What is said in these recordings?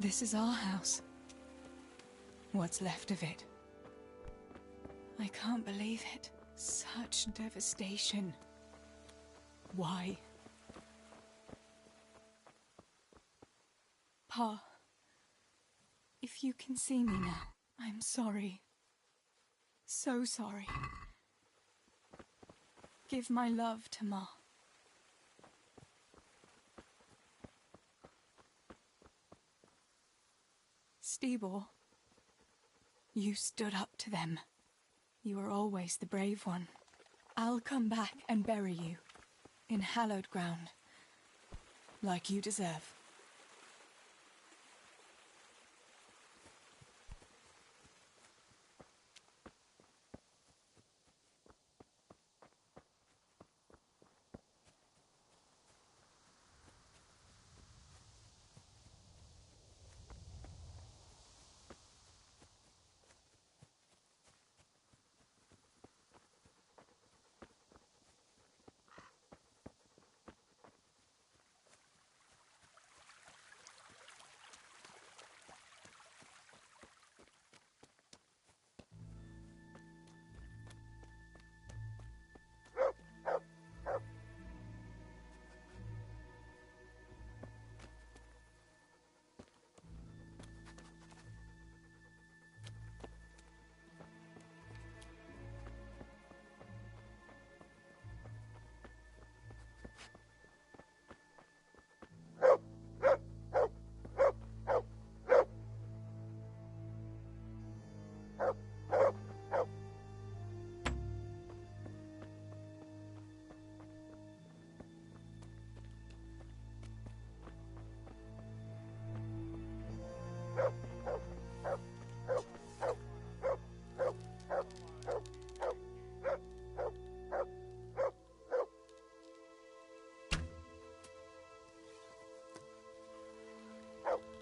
This is our house. What's left of it. I can't believe it. Such devastation. Why? Pa, if you can see me now, I'm sorry. So sorry. Give my love to Ma. Stibor, you stood up to them. You were always the brave one. I'll come back and bury you in hallowed ground, like you deserve.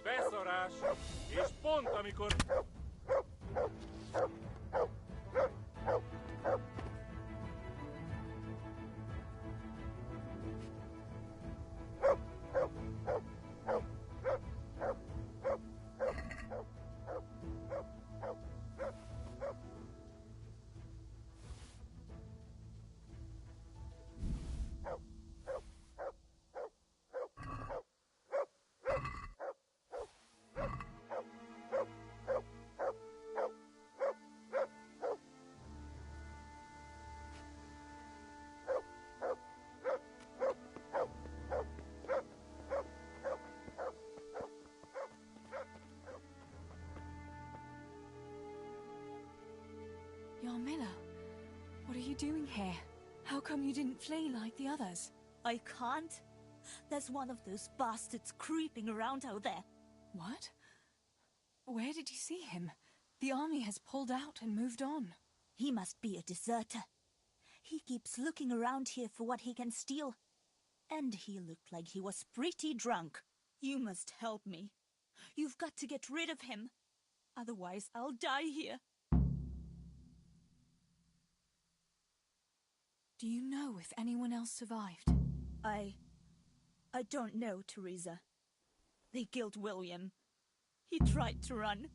Beszarás! És pont amikor... Yarmila, what are you doing here? How come you didn't flee like the others? I can't. There's one of those bastards creeping around out there. What? Where did you see him? The army has pulled out and moved on. He must be a deserter. He keeps looking around here for what he can steal. And he looked like he was pretty drunk. You must help me. You've got to get rid of him. Otherwise, I'll die here. Do you know if anyone else survived? I don't know, Theresa. They killed William. He tried to run,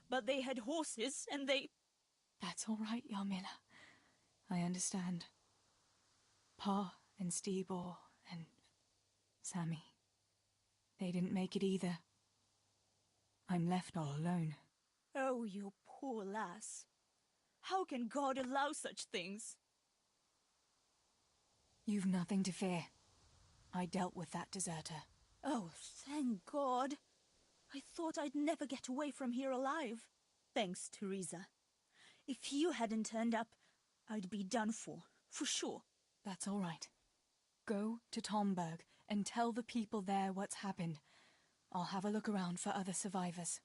but they had horses and they... That's all right, Yarmila. I understand. Pa and Stibor and Sammy. They didn't make it either. I'm left all alone. Oh, you poor lass. How can God allow such things? You've nothing to fear. I dealt with that deserter. Oh, thank God. I thought I'd never get away from here alive. Thanks, Theresa. If you hadn't turned up, I'd be done for sure. That's all right. Go to Tomberg and tell the people there what's happened. I'll have a look around for other survivors.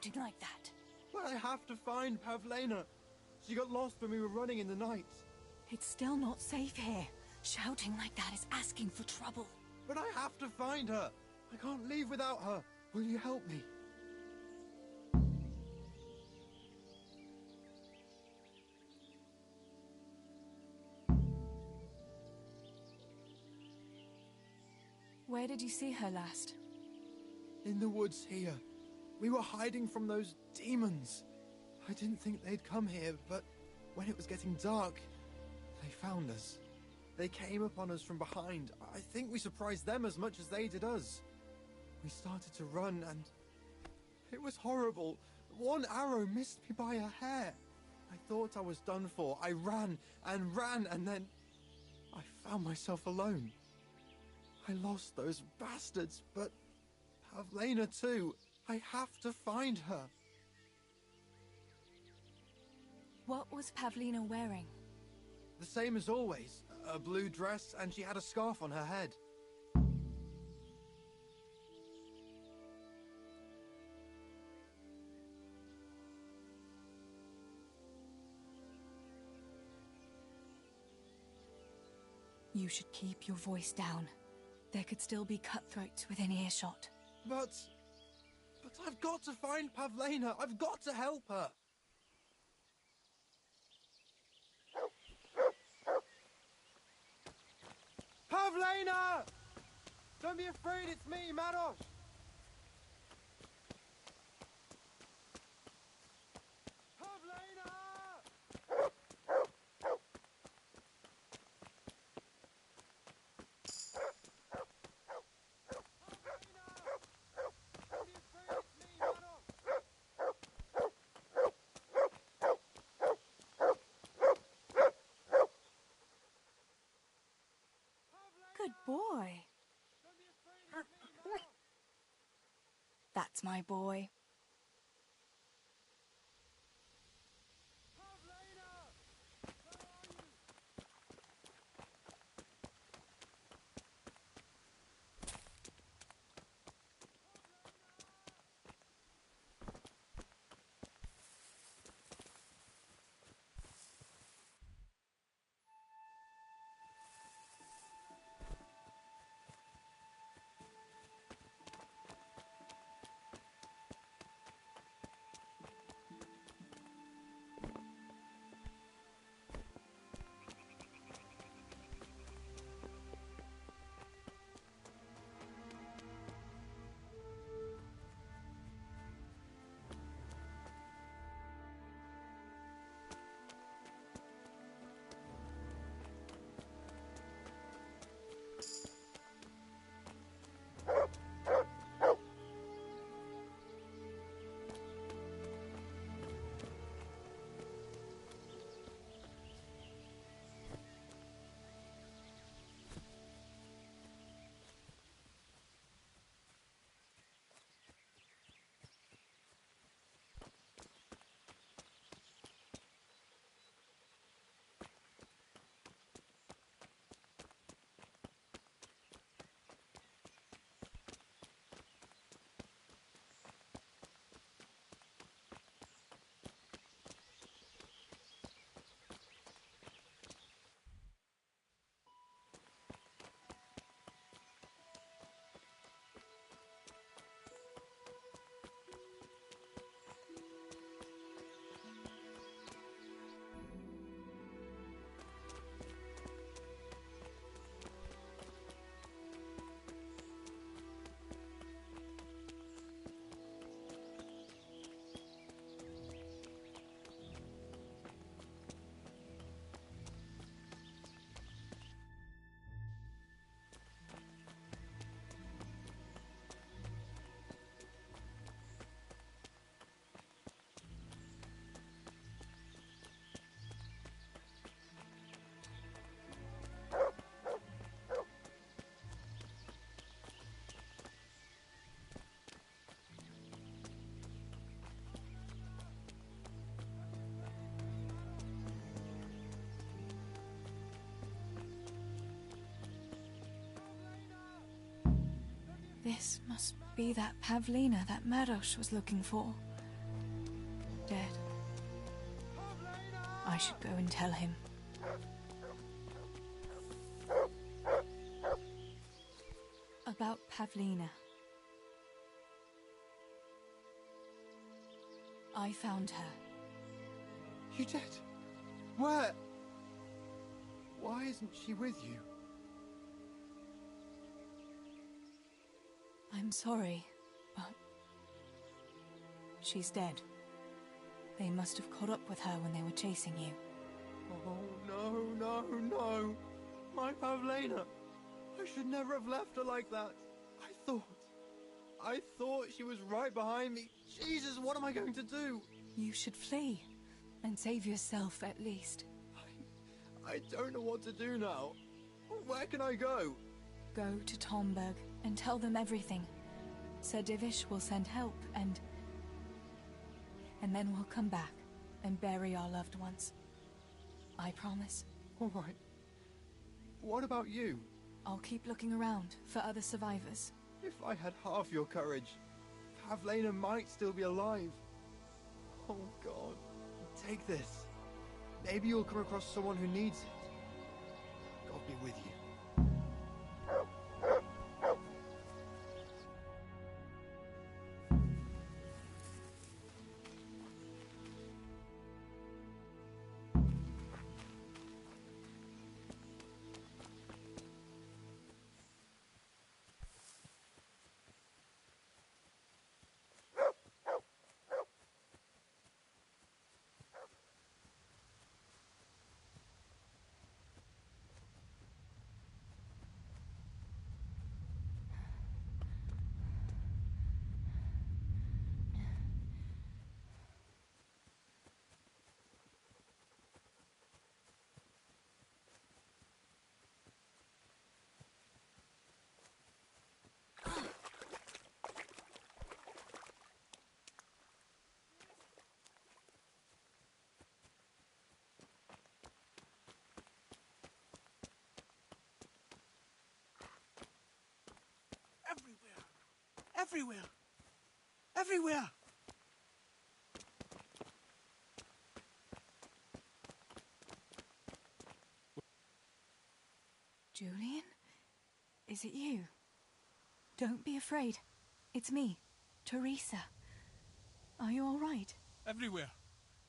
shouting like that? But I have to find Pavlena. She got lost when we were running in the night. It's still not safe here. Shouting like that is asking for trouble. But I have to find her. I can't leave without her. Will you help me? Where did you see her last? In the woods here. We were hiding from those demons. I didn't think they'd come here, but when it was getting dark, they found us. They came upon us from behind. I think we surprised them as much as they did us. We started to run and it was horrible. One arrow missed me by a hair. I thought I was done for. I ran and then I found myself alone. I lost those bastards, but Pavlena too. I have to find her. What was Pavlena wearing? The same as always. A blue dress, and she had a scarf on her head. You should keep your voice down. There could still be cutthroats within earshot. But I've got to find Pavlena. I've got to help her. Pavlena! Don't be afraid, it's me, Maros. Pavlena! Good boy. That's my boy. This must be that Pavlena that Maros was looking for. should go and tell him. About Pavlina. I found her. You did? Where? Why isn't she with you? I'm sorry, but she's dead. They must have caught up with her when they were chasing you. Oh, no, no, no. My Pavlina. I should never have left her like that. I thought she was right behind me. Jesus, what am I going to do? You should flee and save yourself at least. I don't know what to do now. Where can I go? Go to Tomberg and tell them everything. Sir Divish will send help and then we'll come back and bury our loved ones. I promise. All right. What about you? I'll keep looking around for other survivors. If I had half your courage, Pavlina might still be alive. Oh, God. Take this. Maybe you'll come across someone who needs it. God be with you. Everywhere! Everywhere! Julian? Is it you? Don't be afraid. It's me, Theresa. Are you all right? Everywhere!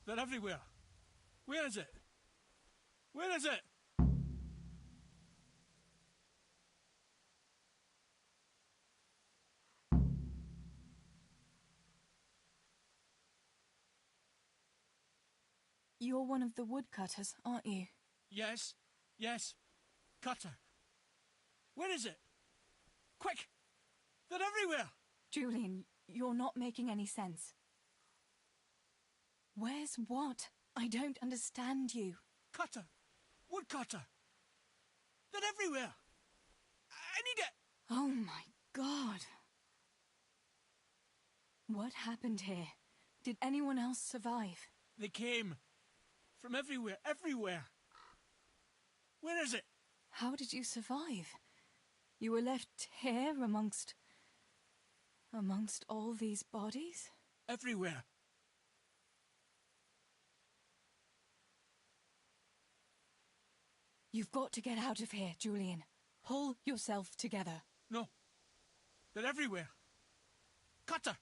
They're everywhere! Where is it? Where is it? You're one of the woodcutters, aren't you? Yes, yes. Cutter. Where is it? Quick! They're everywhere! Julian, you're not making any sense. Where's what? I don't understand you. Cutter! Woodcutter! They're everywhere! I need it! Oh my God. What happened here? Did anyone else survive? They came. From everywhere, everywhere! Where is it? How did you survive? You were left here amongst all these bodies? Everywhere. You've got to get out of here, Julian. Pull yourself together. No. They're everywhere. Cutter!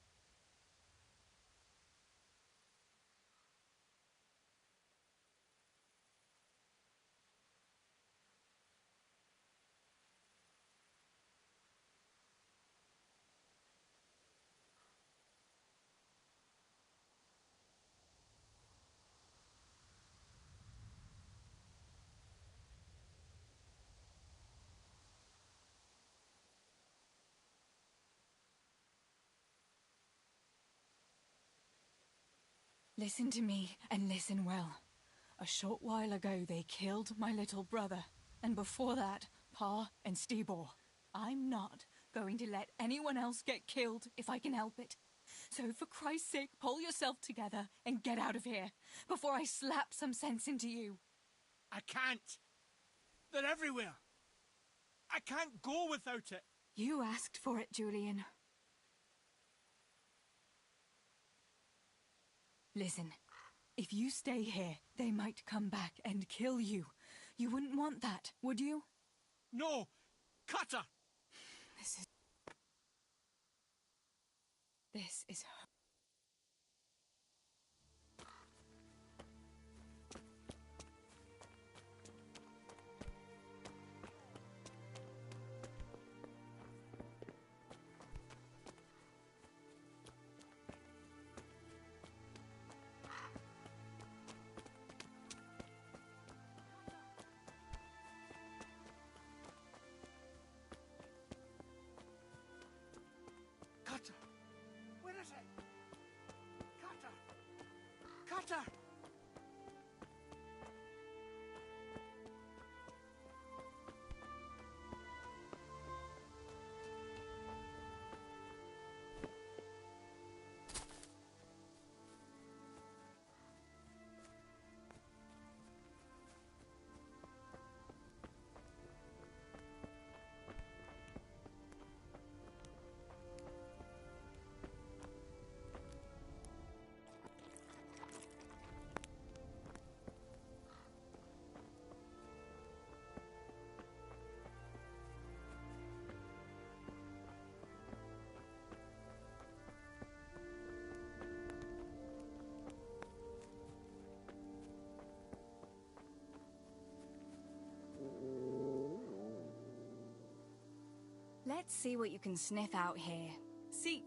Listen to me, and listen well. A short while ago they killed my little brother, and before that, Pa and Stibor. I'm not going to let anyone else get killed if I can help it. So for Christ's sake, pull yourself together and get out of here, before I slap some sense into you. I can't. They're everywhere. I can't go without it. You asked for it, Julian. Listen, If you stay here, they might come back and kill you. You wouldn't want that, would you? No! Cutter! This is... Cutter! Where is it? Cutter! Cutter! Let's see what you can sniff out here. Seek.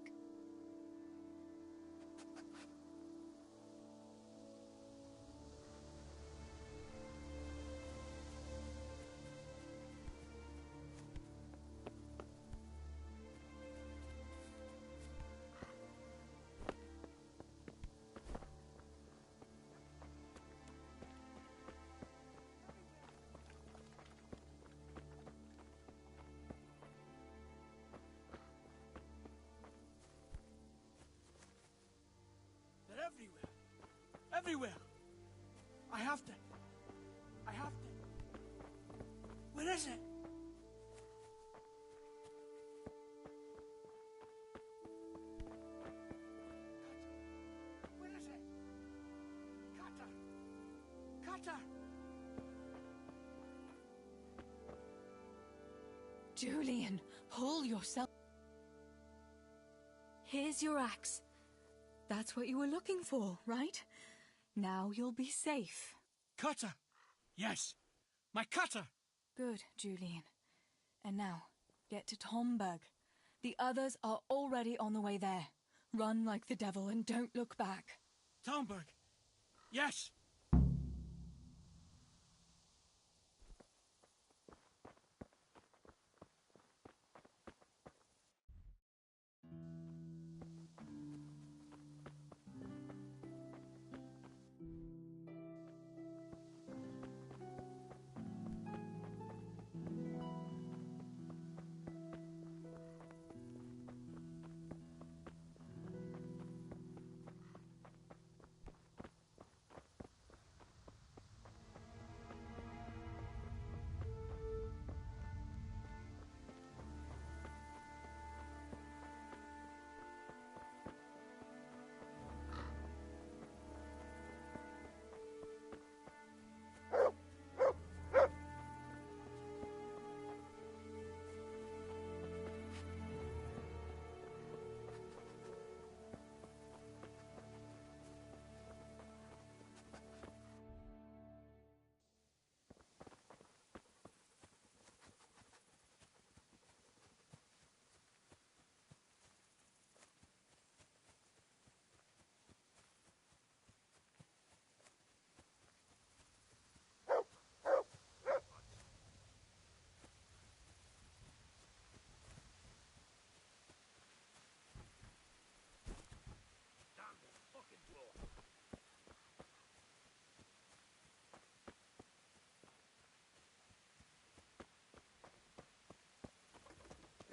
They're everywhere. Everywhere. I have to. Where is it? Where is it? Cutter! Cutter! Julian, pull yourself. Here's your axe. That's what you were looking for, right? Now you'll be safe. Cutter! Yes, my cutter! Good, Julian. And now, get to Tomberg. The others are already on the way there. Run like the devil and don't look back. Tomberg! Yes!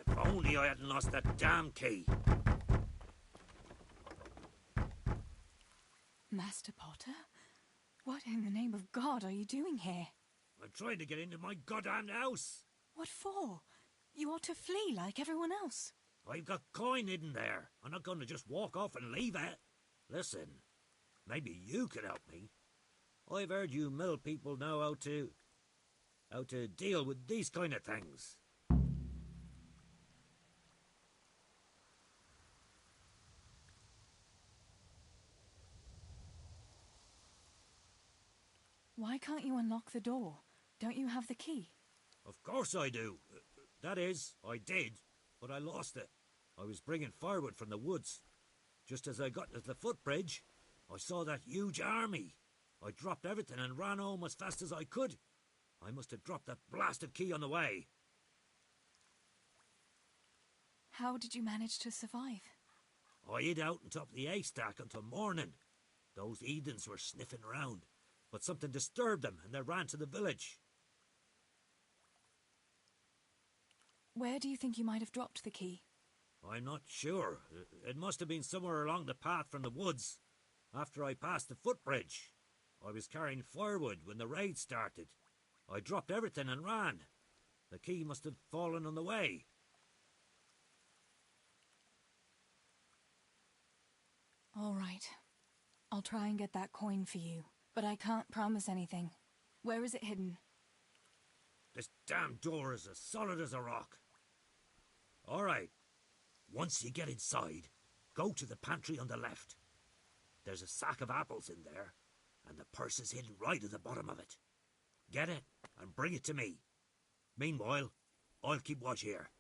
If only I hadn't lost that damn key. Master Potter? What in the name of God are you doing here? I'm trying to get into my goddamn house. What for? You ought to flee like everyone else. I've got coin hidden there. I'm not going to just walk off and leave it. Listen, Maybe you could help me. I've heard you mill people know how to deal with these kind of things. Why can't you unlock the door? Don't you have the key? Of course I do. That is, I did, but I lost it. I was bringing firewood from the woods. Just as I got to the footbridge, I saw that huge army. I dropped everything and ran home as fast as I could. I must have dropped that blasted key on the way. How did you manage to survive? I hid out on top of the haystack until morning. Those heathens were sniffing around, but something disturbed them and they ran to the village. Where do you think you might have dropped the key? I'm not sure. It must have been somewhere along the path from the woods. After I passed the footbridge, I was carrying firewood when the raid started. I dropped everything and ran. The key must have fallen on the way. All right. I'll try and get that coin for you, but I can't promise anything. Where is it hidden? This damn door is as solid as a rock. All right. Once you get inside, go to the pantry on the left. There's a sack of apples in there, and the purse is hidden right at the bottom of it. Get it and bring it to me. Meanwhile, I'll keep watch here.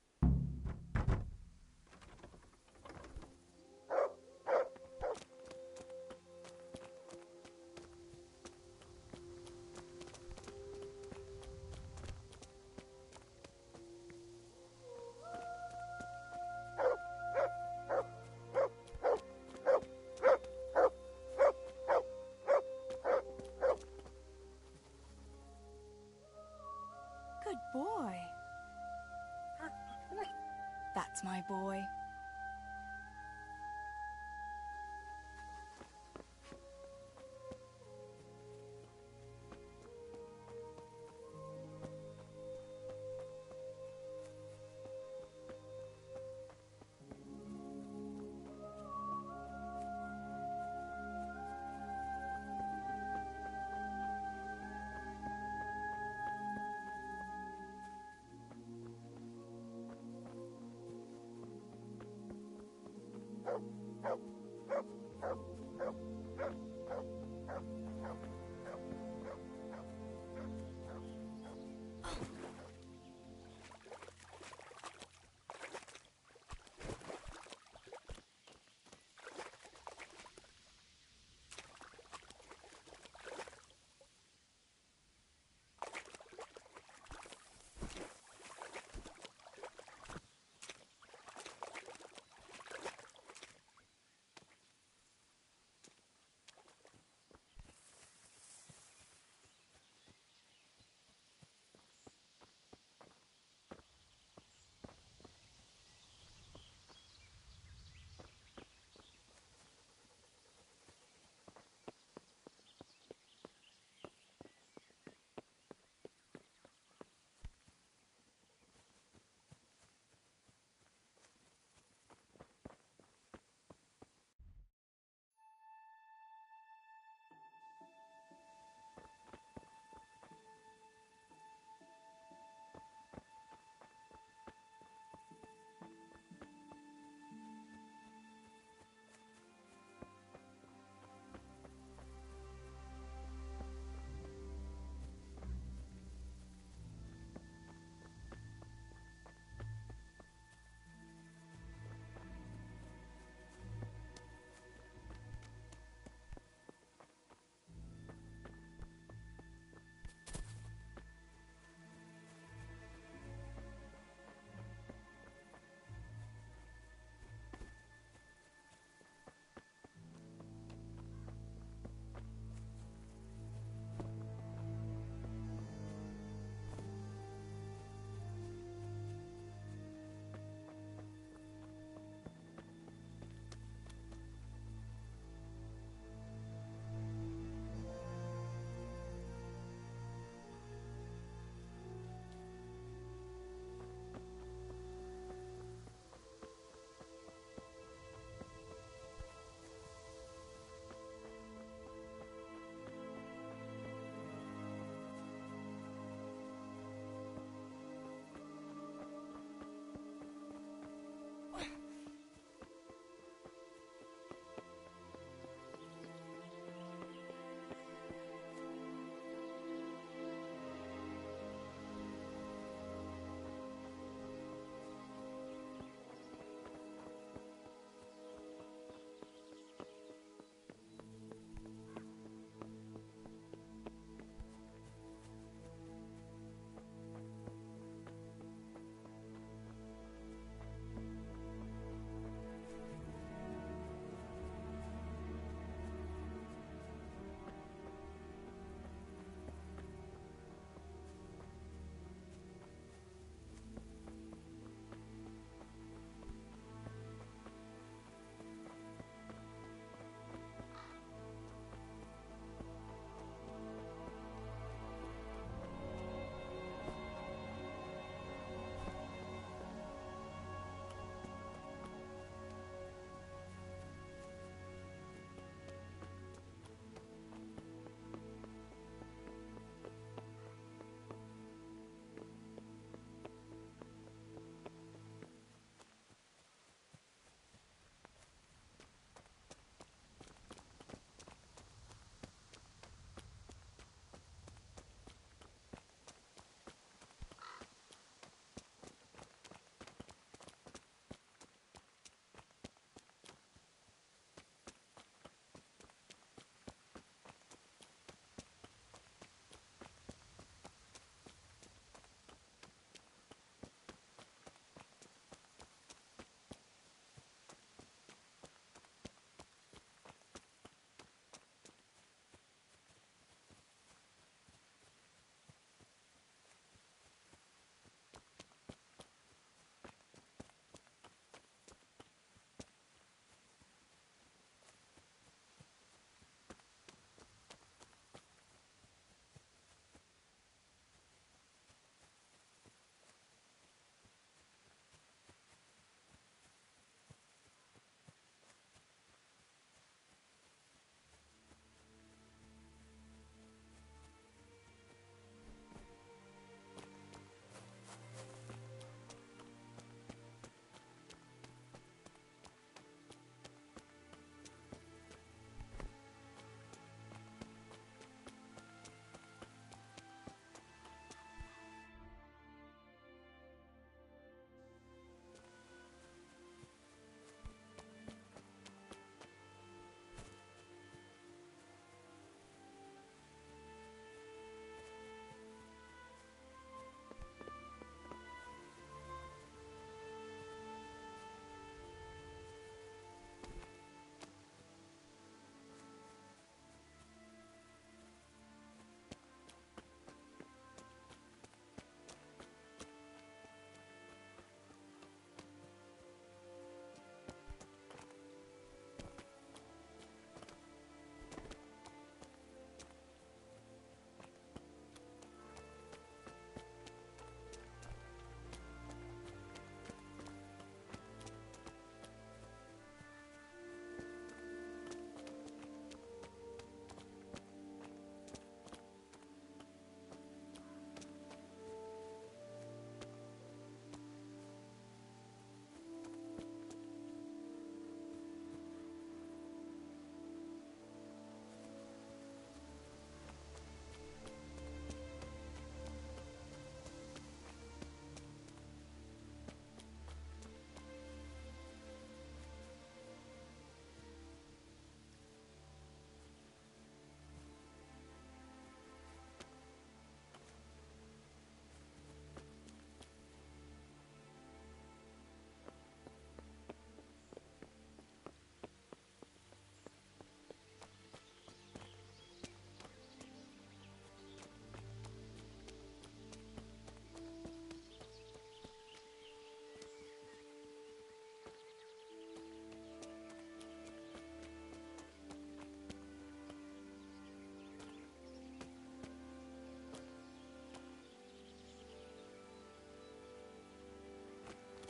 Good boy. That's my boy.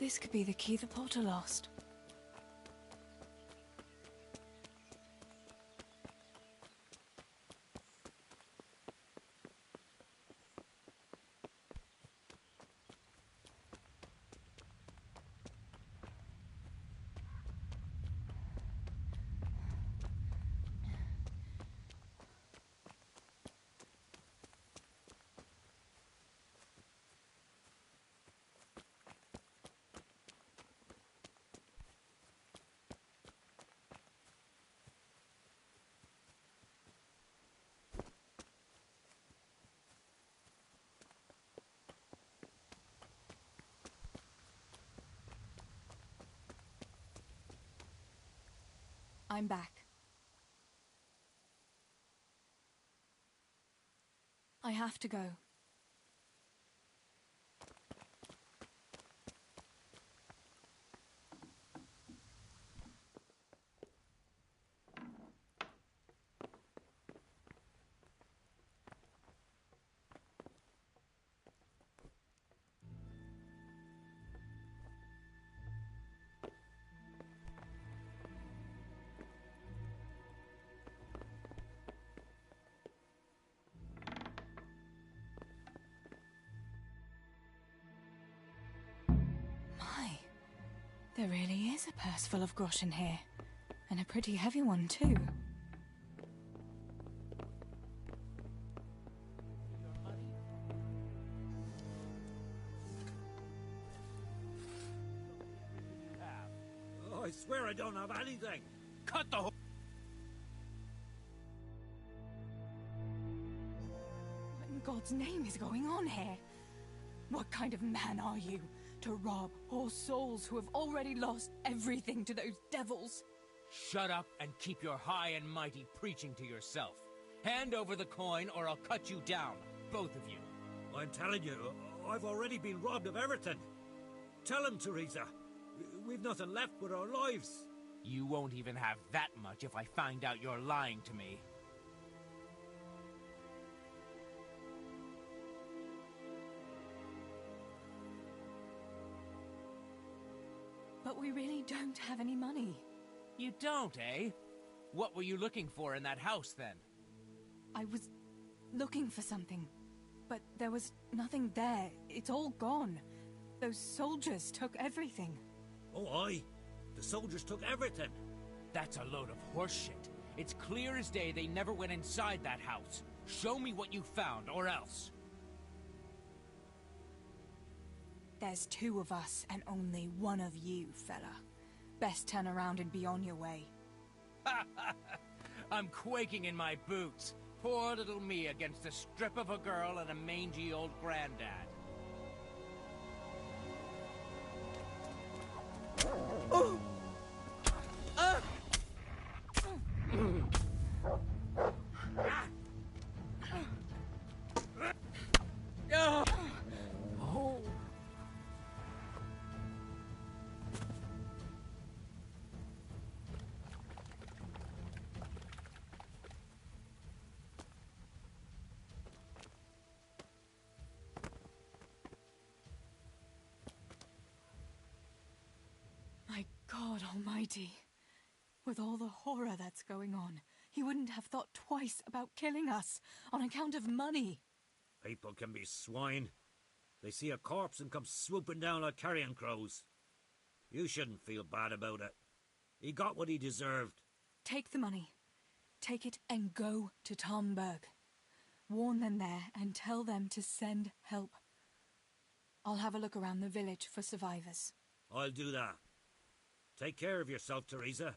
This could be the key the porter lost. I'm back. I have to go. My, there really is a purse full of groschen here. And a pretty heavy one, too. Oh, I swear I don't have anything. Cut the What in God's name is going on here? What kind of man are you to rob poor souls who have already lost everything to those devils? Shut up and keep your high and mighty preaching to yourself. Hand over the coin or I'll cut you down, both of you. I'm telling you, I've already been robbed of everything. Tell him, Theresa. We've nothing left but our lives. You won't even have that much if I find out you're lying to me. But we really don't have any money. You don't, eh? What were you looking for in that house, then? I was looking for something, but there was nothing there. It's all gone. Those soldiers took everything. Oh, aye. The soldiers took everything. That's a load of horseshit. It's clear as day they never went inside that house. Show me what you found, or else. There's two of us and only one of you, fella. Best turn around and be on your way. I'm quaking in my boots. Poor little me against a strip of a girl and a mangy old granddad. Oh! My God Almighty. With all the horror that's going on, he wouldn't have thought twice about killing us on account of money. People can be swine. They see a corpse and come swooping down like carrion crows. You shouldn't feel bad about it. He got what he deserved. Take the money. Take it and go to Tomberg. Warn them there and tell them to send help. I'll have a look around the village for survivors. I'll do that. Take care of yourself, Theresa.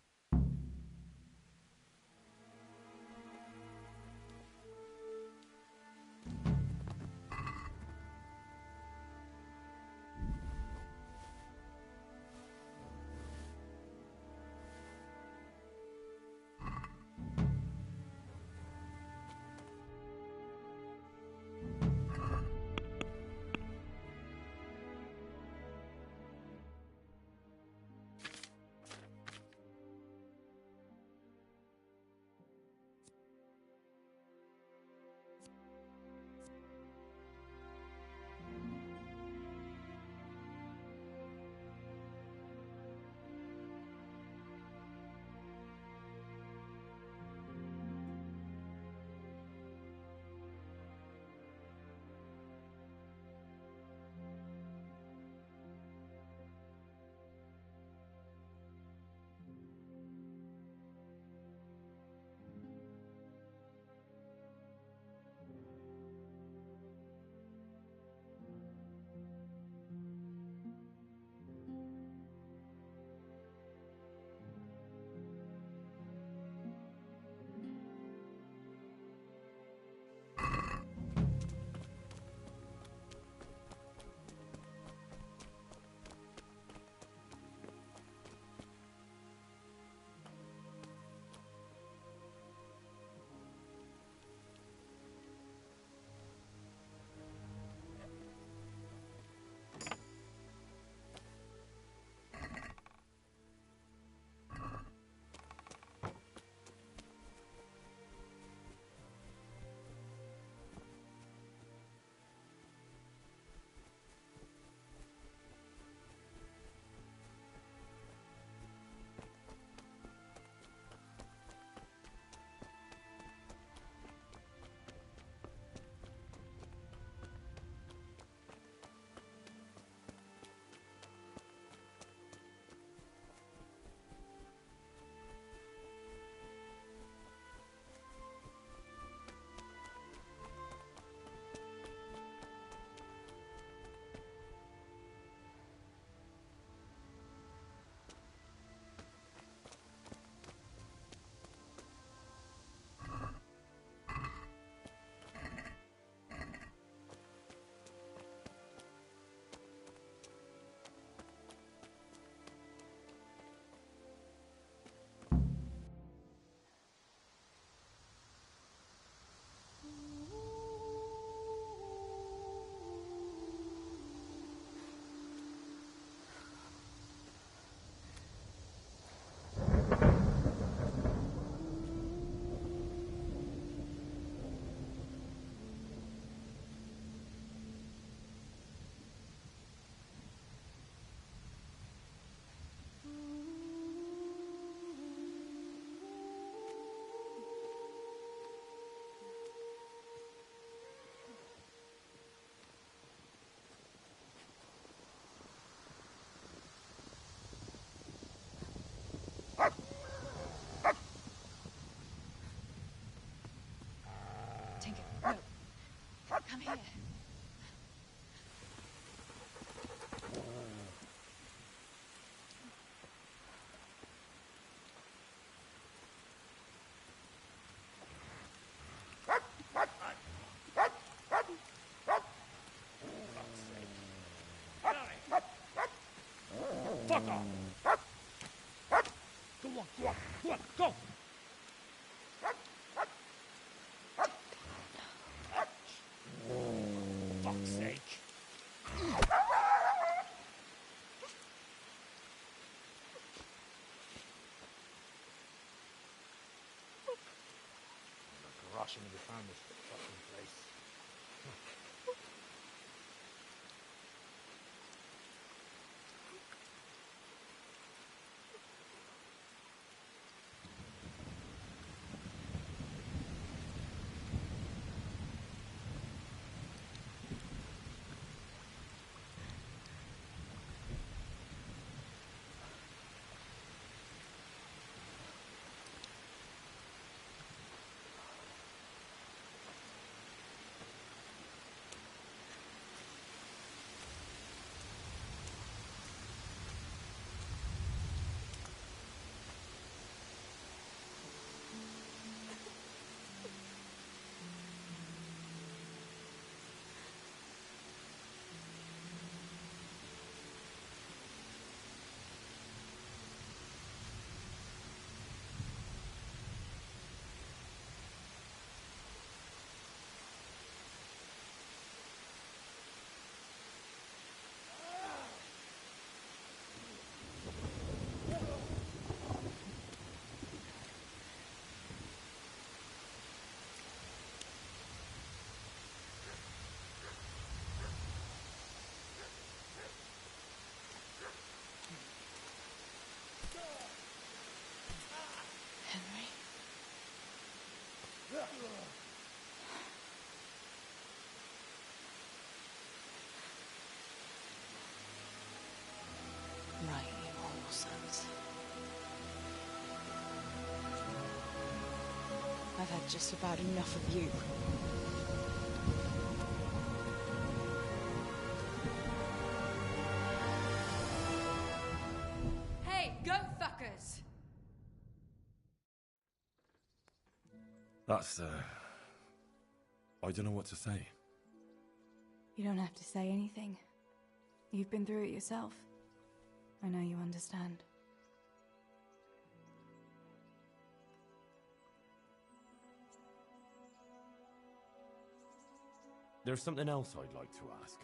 Come here. Fuck off! Go on, go on, go on, go! Fuck's sake. Rushing to find this fucking place. Henry. Right, you horrible sons. I've had just about enough of you. Hey, go fuckers! That's, I don't know what to say. You don't have to say anything. You've been through it yourself. I know you understand. There's something else I'd like to ask.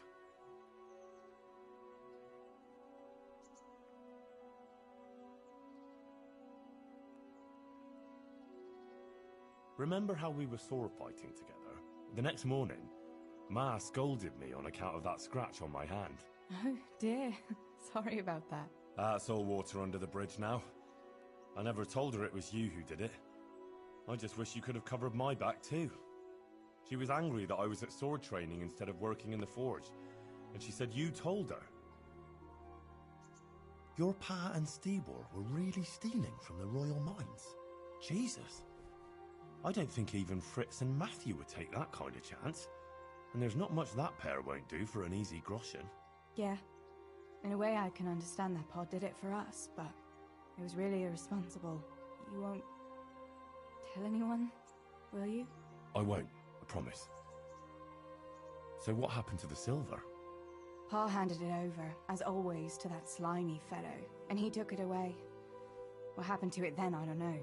Remember how we were sword fighting together? The next morning, Ma scolded me on account of that scratch on my hand. Oh, dear. Sorry about that. That's all water under the bridge now. I never told her it was you who did it. I just wish you could have covered my back too. She was angry that I was at sword training instead of working in the forge, and she said you told her. Your pa and Stibor were really stealing from the royal mines? Jesus. I don't think even Fritz and Matthew would take that kind of chance. And there's not much that pair won't do for an easy groschen. Yeah. In a way, I can understand that Pa did it for us, but it was really irresponsible. You won't tell anyone, will you? I won't, I promise. So what happened to the silver? Pa handed it over, as always, to that slimy fellow, and he took it away. What happened to it then, I don't know.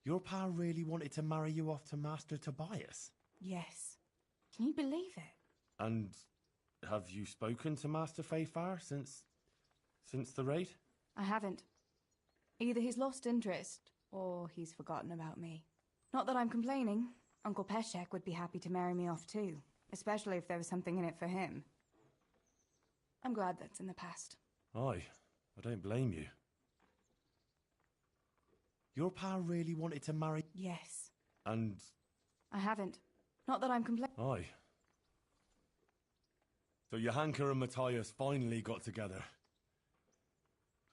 Your pa really wanted to marry you off to Master Tobias? Yes. Can you believe it? And have you spoken to Master Fayfar since the raid? I haven't. Either he's lost interest, or he's forgotten about me. Not that I'm complaining. Uncle Peshek would be happy to marry me off too, especially if there was something in it for him. I'm glad that's in the past. Aye, I don't blame you. Your pa really wanted to marry... Yes. And... I haven't. Not that I'm complaining. Aye. So Johanka and Matthias finally got together.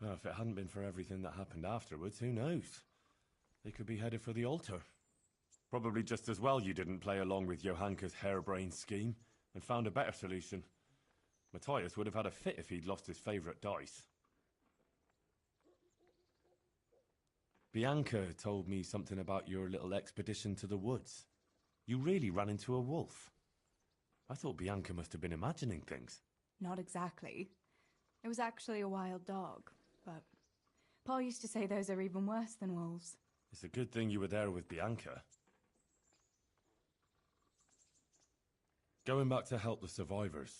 Well, if it hadn't been for everything that happened afterwards, who knows? They could be headed for the altar. Probably just as well you didn't play along with Johanka's harebrained scheme and found a better solution. Matthias would have had a fit if he'd lost his favourite dice. Bianca told me something about your little expedition to the woods. You really ran into a wolf. I thought Bianca must have been imagining things. Not exactly. It was actually a wild dog, but Pa used to say those are even worse than wolves. It's a good thing you were there with Bianca. Going back to help the survivors,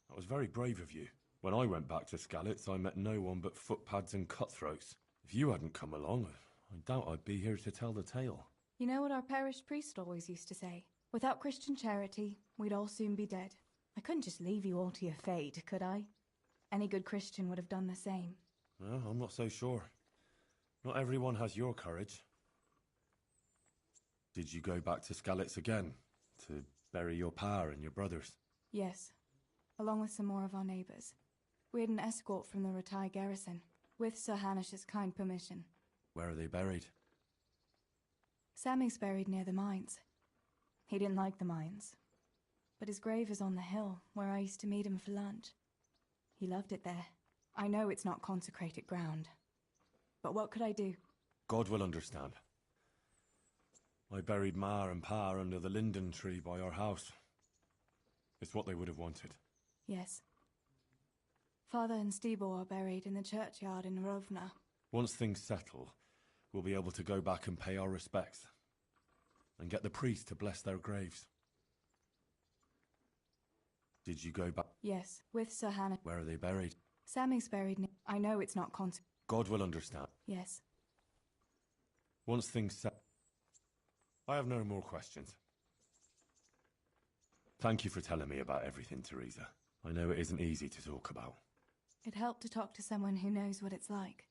that was very brave of you. When I went back to Skalitz, I met no one but footpads and cutthroats. If you hadn't come along, I doubt I'd be here to tell the tale. You know what our parish priest always used to say? Without Christian charity, we'd all soon be dead. I couldn't just leave you all to your fate, could I? Any good Christian would have done the same. Well, I'm not so sure. Not everyone has your courage. Did you go back to Skalitz again? To bury your pa and your brothers? Yes, along with some more of our neighbours. We had an escort from the Ratai garrison, with Sir Hanish's kind permission. Where are they buried? Sammy's buried near the mines. He didn't like the mines, but his grave is on the hill where I used to meet him for lunch. He loved it there. I know it's not consecrated ground, but what could I do? God will understand. I buried Ma and Pa under the linden tree by our house. It's what they would have wanted. Yes. Father and Stibor are buried in the churchyard in Rovna. Once things settle, we'll be able to go back and pay our respects. And get the priest to bless their graves. Did you go back? Yes, with Sir Hanish. Where are they buried? Sammy's buried near... I know it's not God will understand. Yes. Once things settle... I have no more questions. Thank you for telling me about everything, Theresa. I know it isn't easy to talk about. It helped to talk to someone who knows what it's like.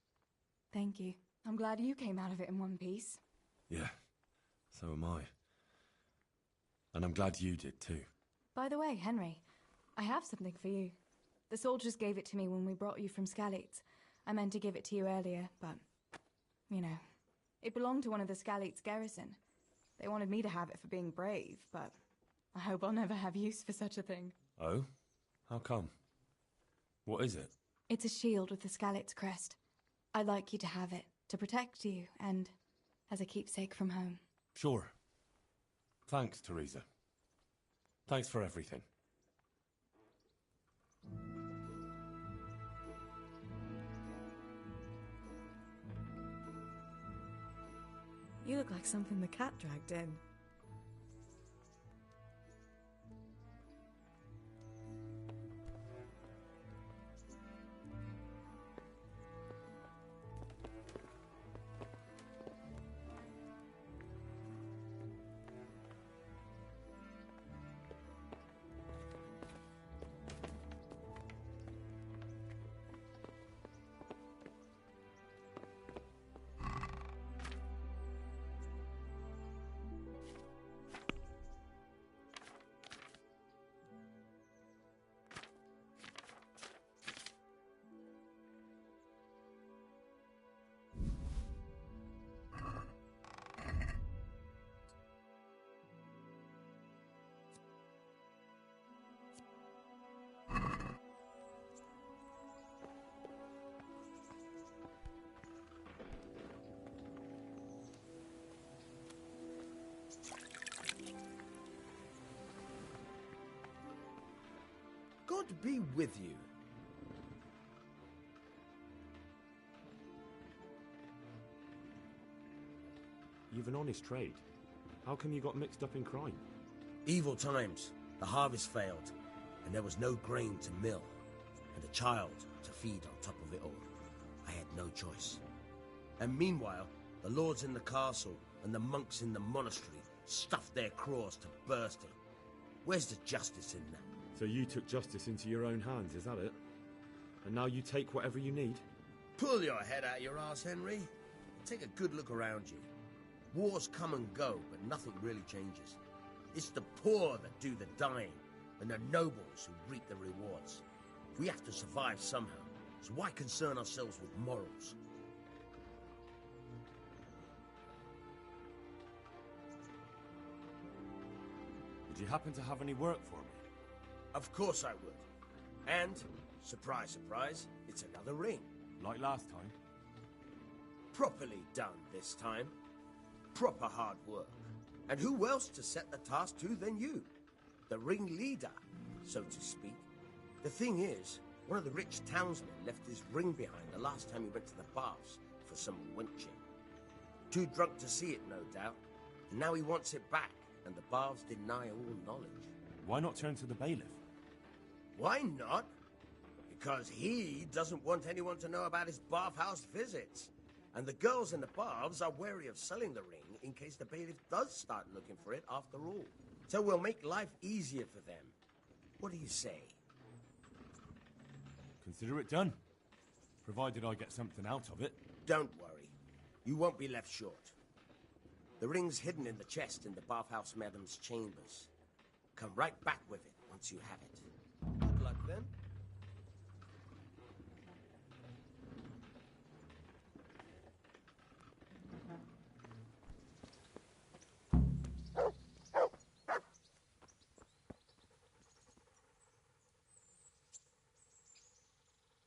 Thank you. I'm glad you came out of it in one piece. Yeah, so am I. And I'm glad you did too. By the way, Henry, I have something for you. The soldiers gave it to me when we brought you from Skalitz. I meant to give it to you earlier, but... you know. It belonged to one of the Skalitz garrison. They wanted me to have it for being brave, but... I hope I'll never have use for such a thing. Oh? How come? What is it? It's a shield with the Skalitz crest. I'd like you to have it, to protect you, and as a keepsake from home. Sure. Thanks, Theresa. Thanks for everything. You look like something the cat dragged in. God be with you. You've an honest trade. How come you got mixed up in crime? Evil times. The harvest failed, and there was no grain to mill, and a child to feed on top of it all. I had no choice. And meanwhile, the lords in the castle and the monks in the monastery stuffed their craws to bursting. Where's the justice in that? So you took justice into your own hands, is that it? And now you take whatever you need? Pull your head out your arse, Henry. Take a good look around you. Wars come and go, but nothing really changes. It's the poor that do the dying, and the nobles who reap the rewards. We have to survive somehow, so why concern ourselves with morals? Would you happen to have any work for me? Of course I would. And, surprise, surprise, it's another ring. Like last time? Properly done this time. Proper hard work. And who else to set the task to than you? The ringleader, so to speak. The thing is, one of the rich townsmen left his ring behind the last time he went to the baths for some wenching. Too drunk to see it, no doubt. And now he wants it back, and the baths deny all knowledge. Why not turn to the bailiff? Why not? Because he doesn't want anyone to know about his bathhouse visits. And the girls in the baths are wary of selling the ring in case the bailiff does start looking for it after all. So we'll make life easier for them. What do you say? Consider it done. Provided I get something out of it. Don't worry. You won't be left short. The ring's hidden in the chest in the bathhouse madam's chambers. Come right back with it once you have it. Good luck then.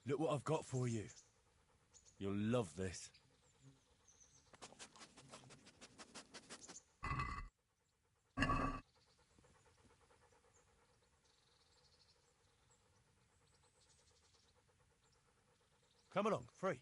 Look what I've got for you. You'll love this. Come along, free.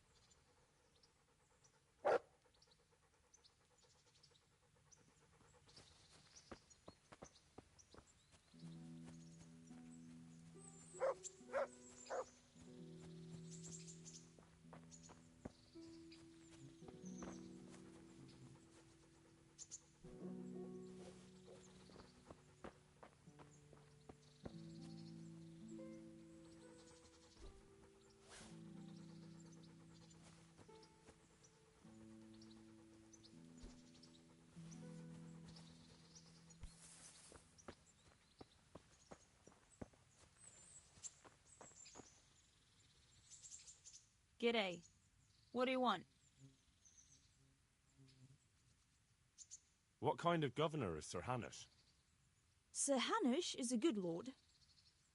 G'day. What do you want? What kind of governor is Sir Hanush? Sir Hanush is a good lord.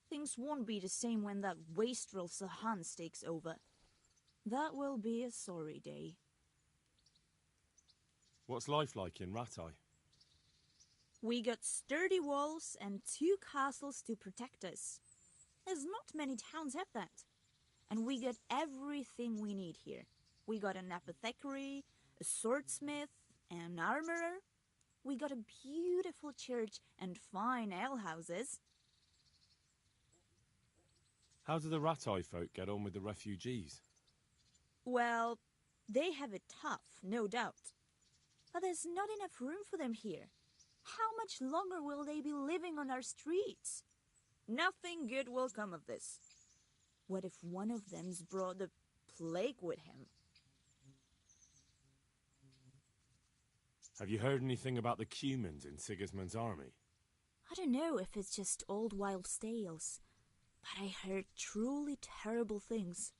Things won't be the same when that wastrel Sir Hans takes over. That will be a sorry day. What's life like in Rattay? We got sturdy walls and 2 castles to protect us. There's not many towns have that. And we got everything we need here. We got an apothecary, a swordsmith, an armorer. We got a beautiful church and fine alehouses. How do the Rattay folk get on with the refugees? Well, they have it tough, no doubt. But there's not enough room for them here. How much longer will they be living on our streets? Nothing good will come of this. What if one of them's brought the plague with him? Have you heard anything about the Cumans in Sigismund's army? I don't know if it's just old wild tales, but I heard truly terrible things.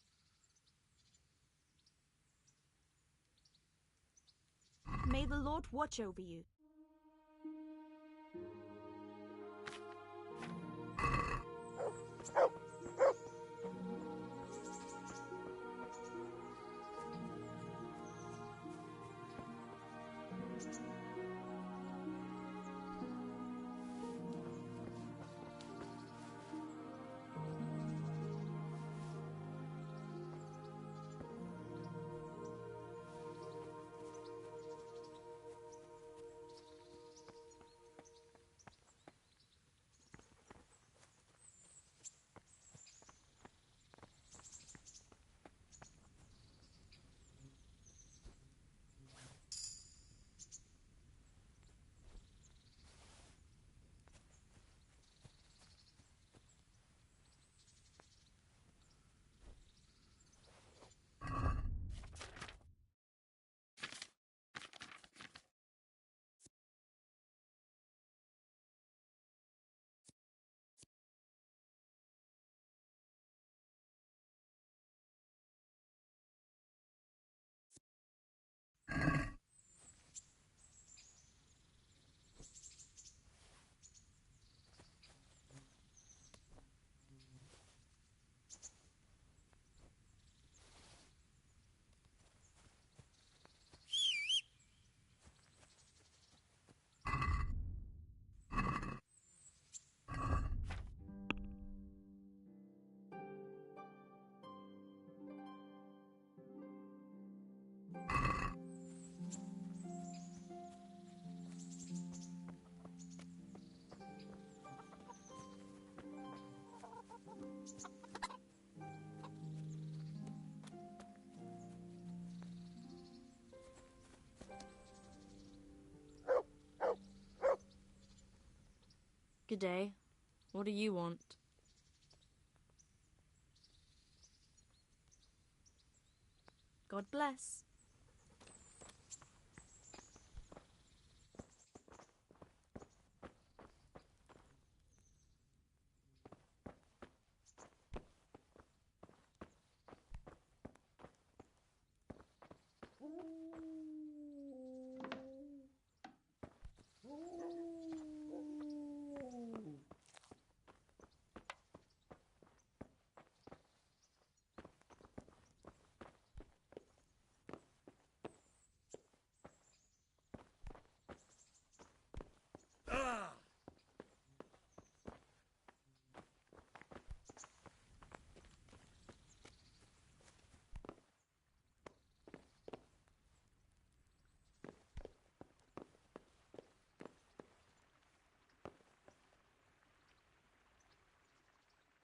May the Lord watch over you. Good day. What do you want? God bless.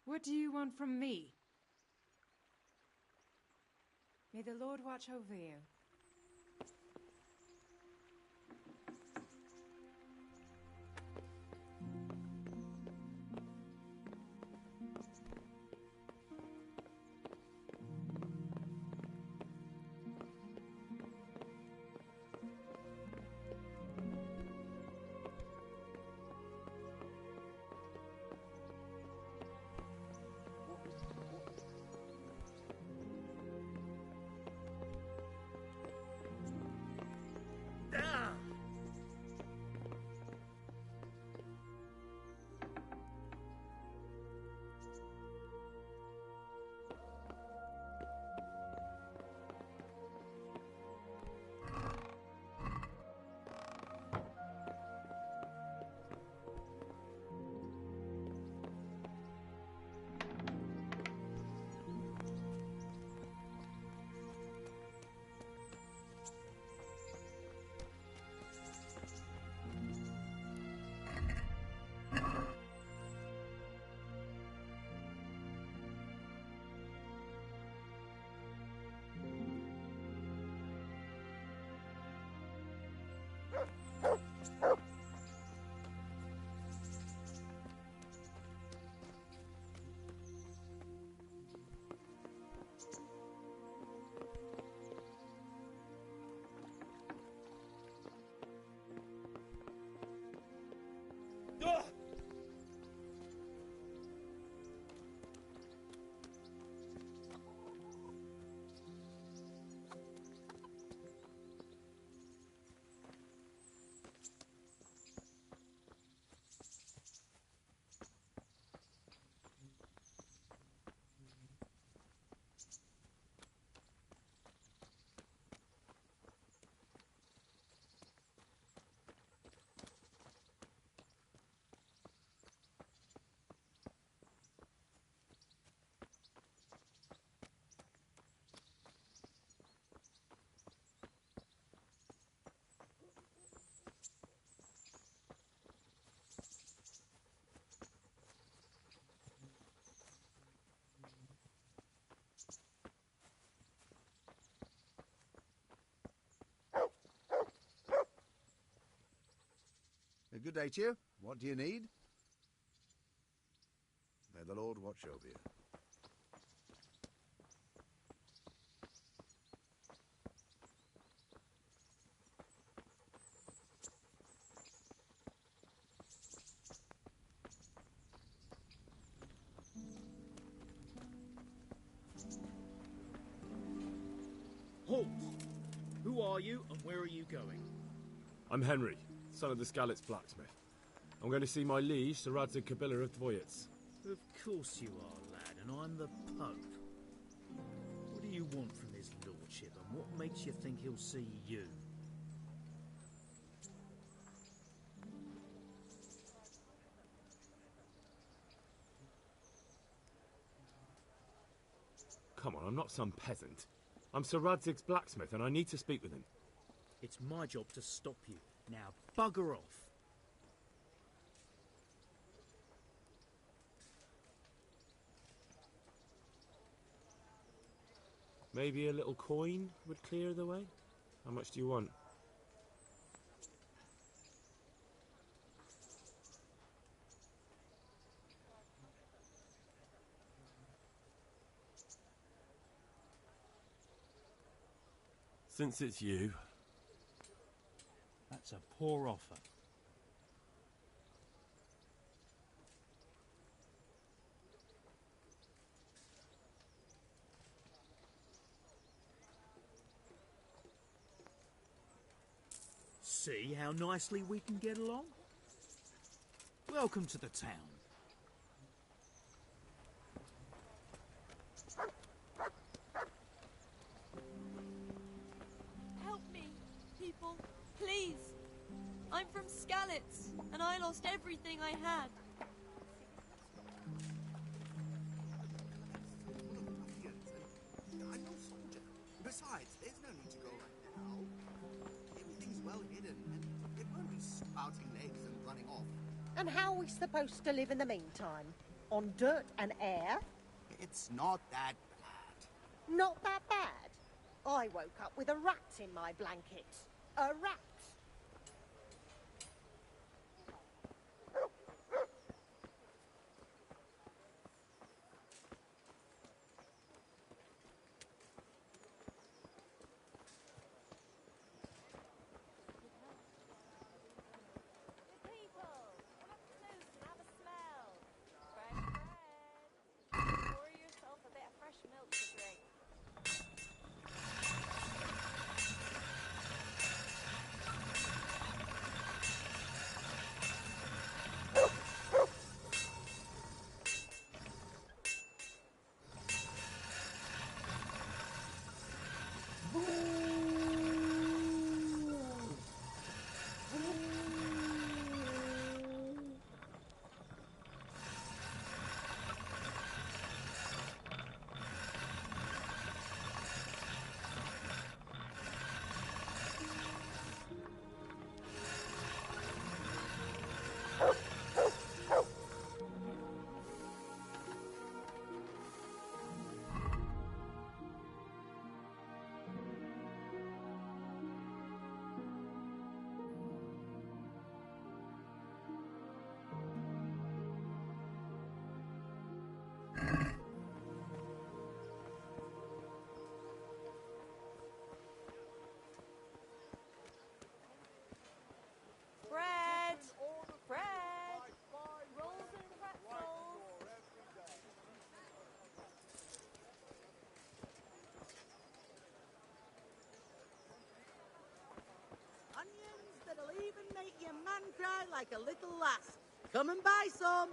What do you want from me? May the Lord watch over you. A good day to you. What do you need? May the Lord watch over you. Halt! Who are you and where are you going? I'm Henry, son of the Skalitz blacksmith. I'm going to see my liege, Sir Radzig Kabila of Dvoyitz. Of course you are, lad, and I'm the Pope. What do you want from his lordship, and what makes you think he'll see you? Come on, I'm not some peasant. I'm Sir Radzig's blacksmith, and I need to speak with him. It's my job to stop you. Now, bugger off. Maybe a little coin would clear the way? How much do you want? Since it's you... That's a poor offer. See how nicely we can get along? Welcome to the town. Help me, people, please. I'm from Skalitz, and I lost everything I had. I'm no soldier. Besides, there's no need to go right now. Everything's well hidden, and it won't be spouting legs and running off. And how are we supposed to live in the meantime? On dirt and air? It's not that bad. Not that bad. I woke up with a rat in my blanket. A rat. Bread! Bread! Rolls and pretzels! Onions that'll even make your man cry like a little lass. Come and buy some.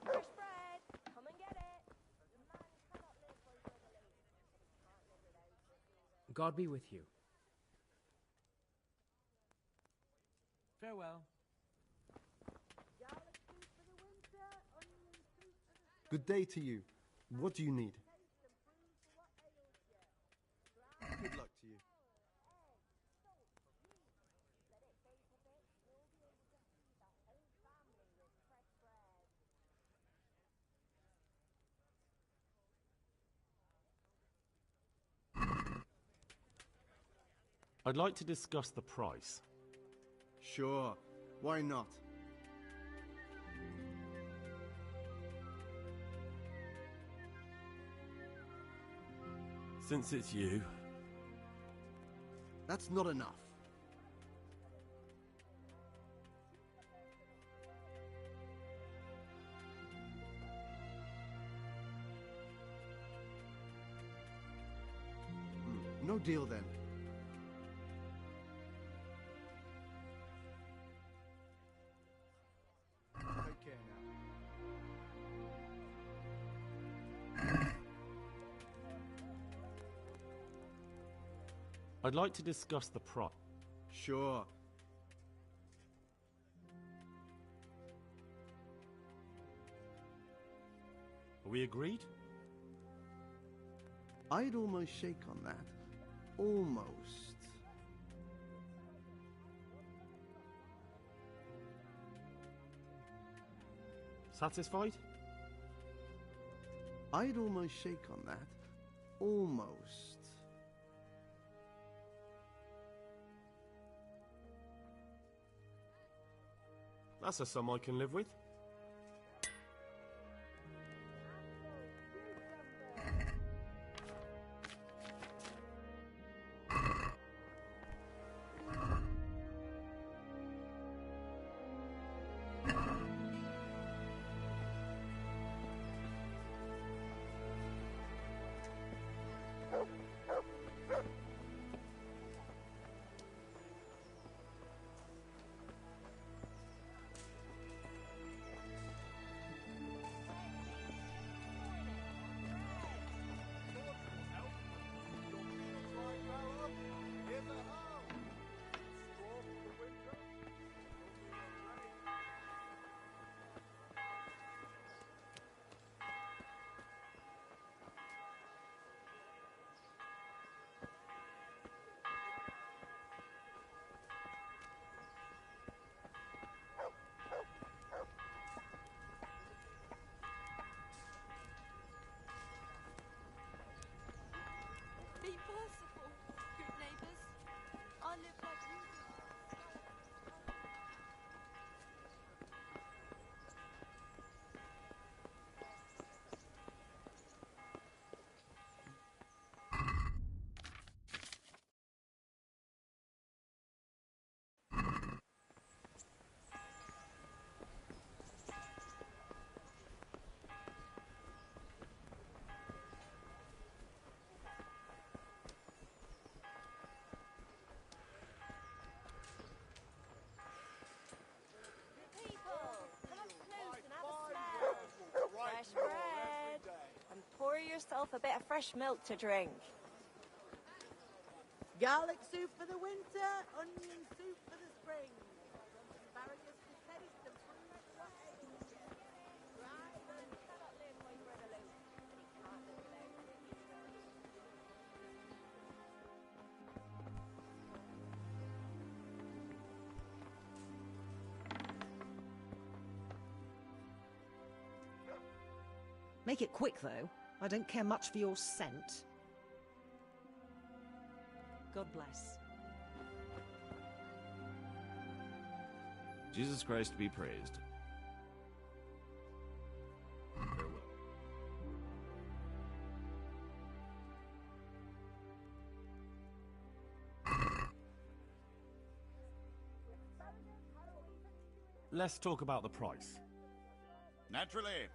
Fresh bread! Come and get it! The man cannot live where he doesn't live. God be with you. Farewell. Good day to you. What do you need? Good luck to you. I'd like to discuss the price. Sure. Why not? Since it's you... That's not enough. No deal then. Take care now. I'd like to discuss the price. Sure. Are we agreed? I'd almost shake on that. Almost. Satisfied? I'd almost shake on that. Almost. That's a sum I can live with. yourself a bit of fresh milk to drink. Garlic soup for the winter, onion soup for the spring. Asparagus to taste and fruit for age. Right, then. Make it quick, though. I don't care much for your scent. God bless. Jesus Christ be praised. Farewell. Let's talk about the price. Naturally.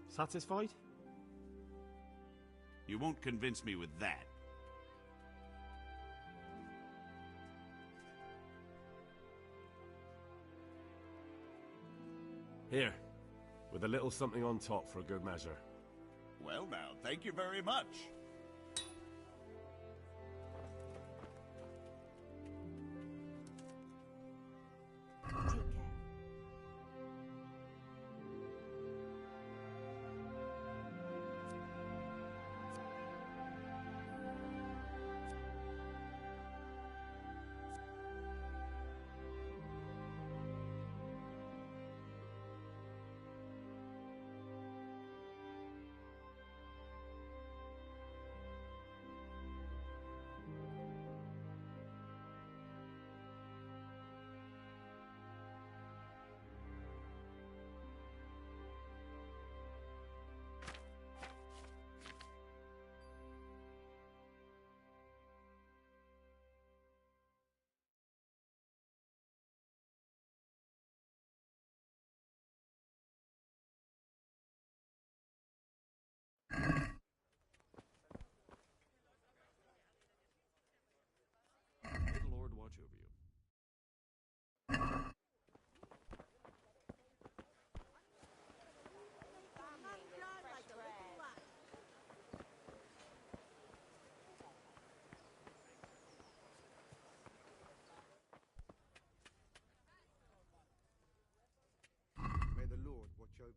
Satisfied? You won't convince me with that. Here, with a little something on top for a good measure. Well now, thank you very much. May the Lord watch over you. May the Lord watch over you.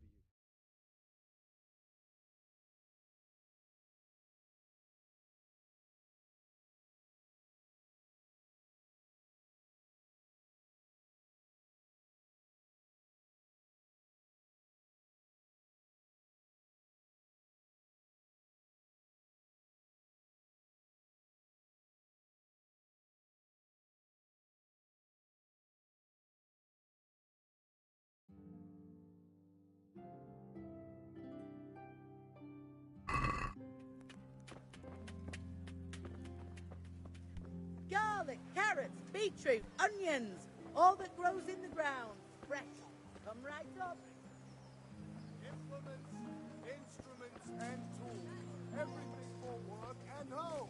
Garlic, carrots, beetroot, onions, all that grows in the ground. Fresh. Come right up. Implements, instruments, and tools. Everything for work and home.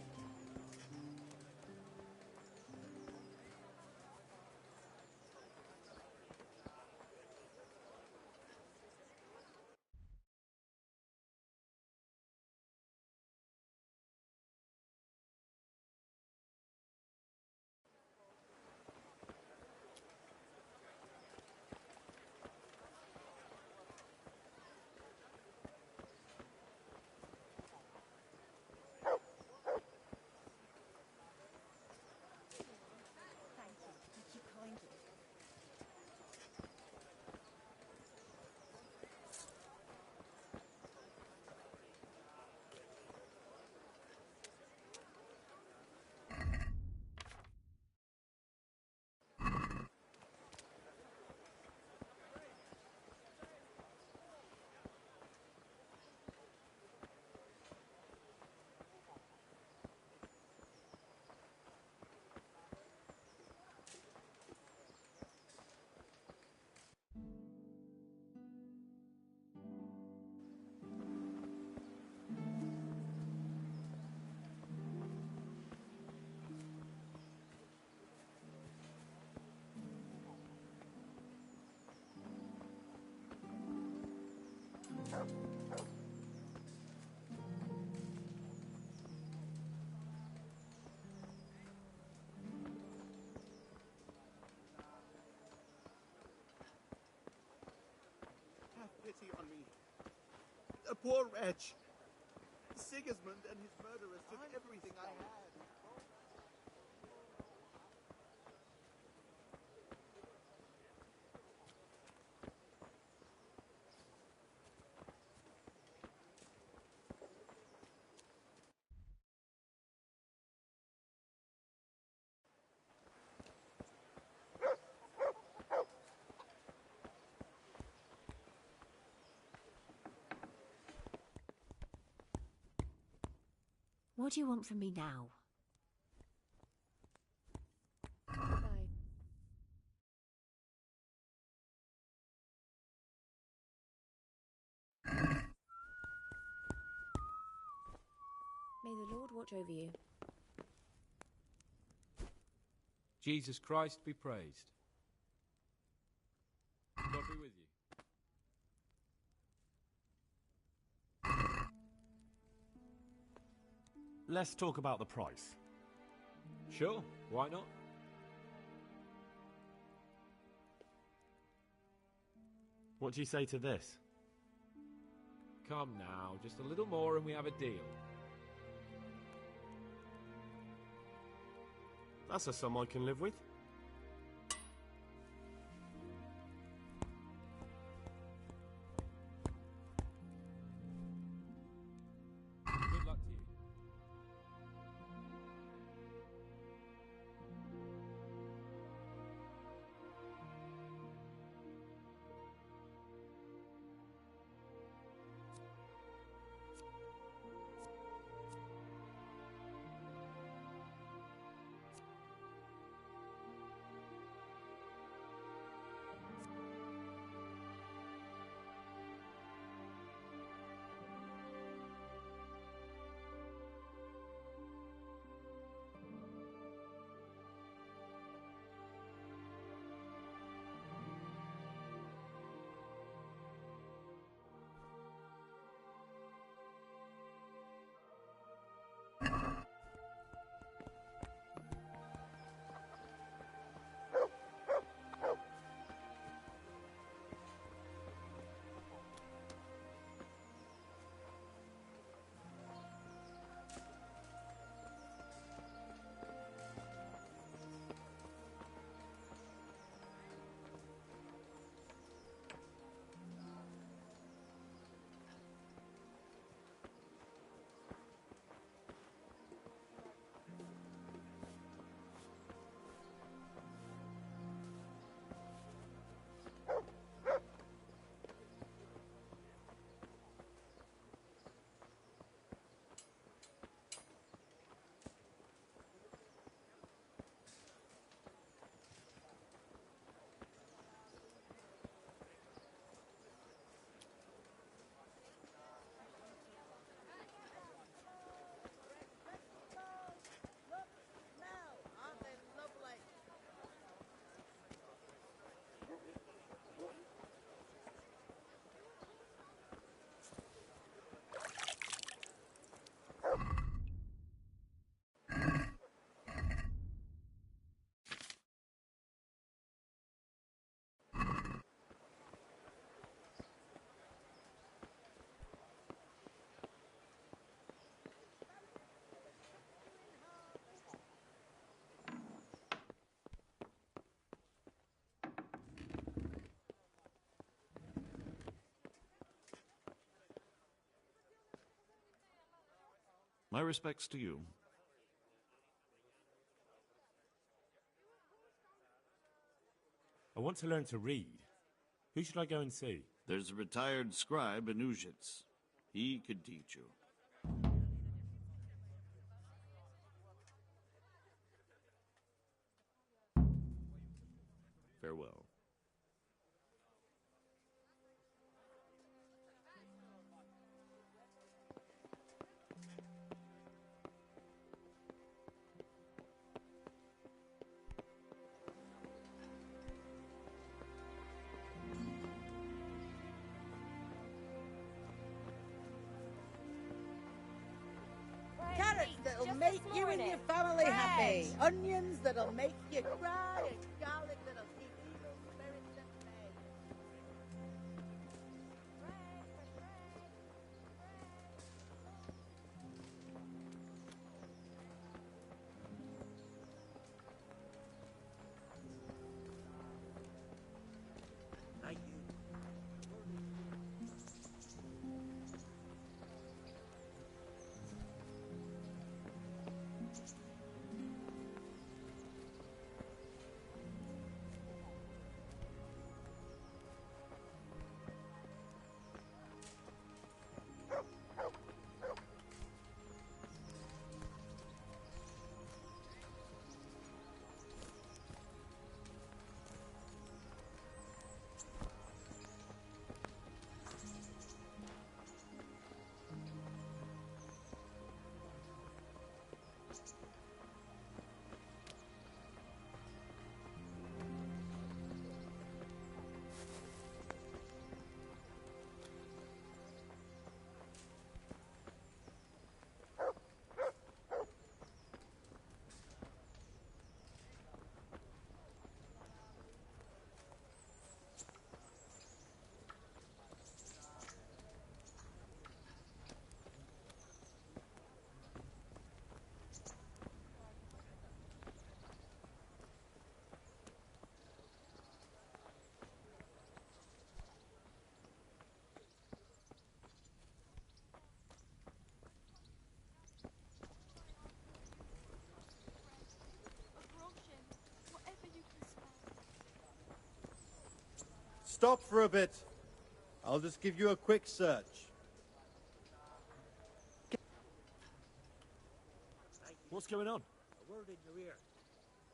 poor wretch. Sigismund and his murderers took everything I had. What do you want from me now? Bye. May the Lord watch over you. Jesus Christ be praised. God be with you. Let's talk about the price. Sure, why not? What do you say to this? Come now, just a little more and we have a deal. That's a sum I can live with. Good luck to you. My respects to you. I want to learn to read. Who should I go and see? There's a retired scribe in Uzhitz. He could teach you. Farewell. Carrots that'll make you and your family happy. Onions that'll make you cry. And garlic that'll keep evil spirits at bay. stop for a bit. I'll just give you a quick search. What's going on? A word in your ear.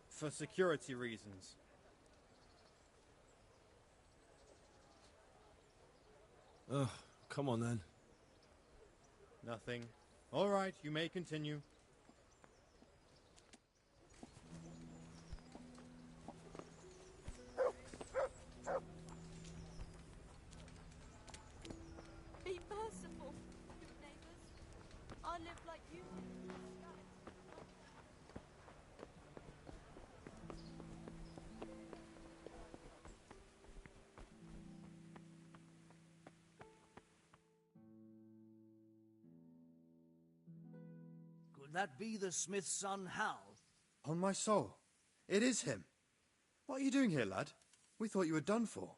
For security reasons. Ugh, come on then. Nothing. All right, you may continue. Be merciful, good neighbors. I live like you did. Could that be the smith's son, Hal? On my soul. It is him. What are you doing here, lad? We thought you were done for.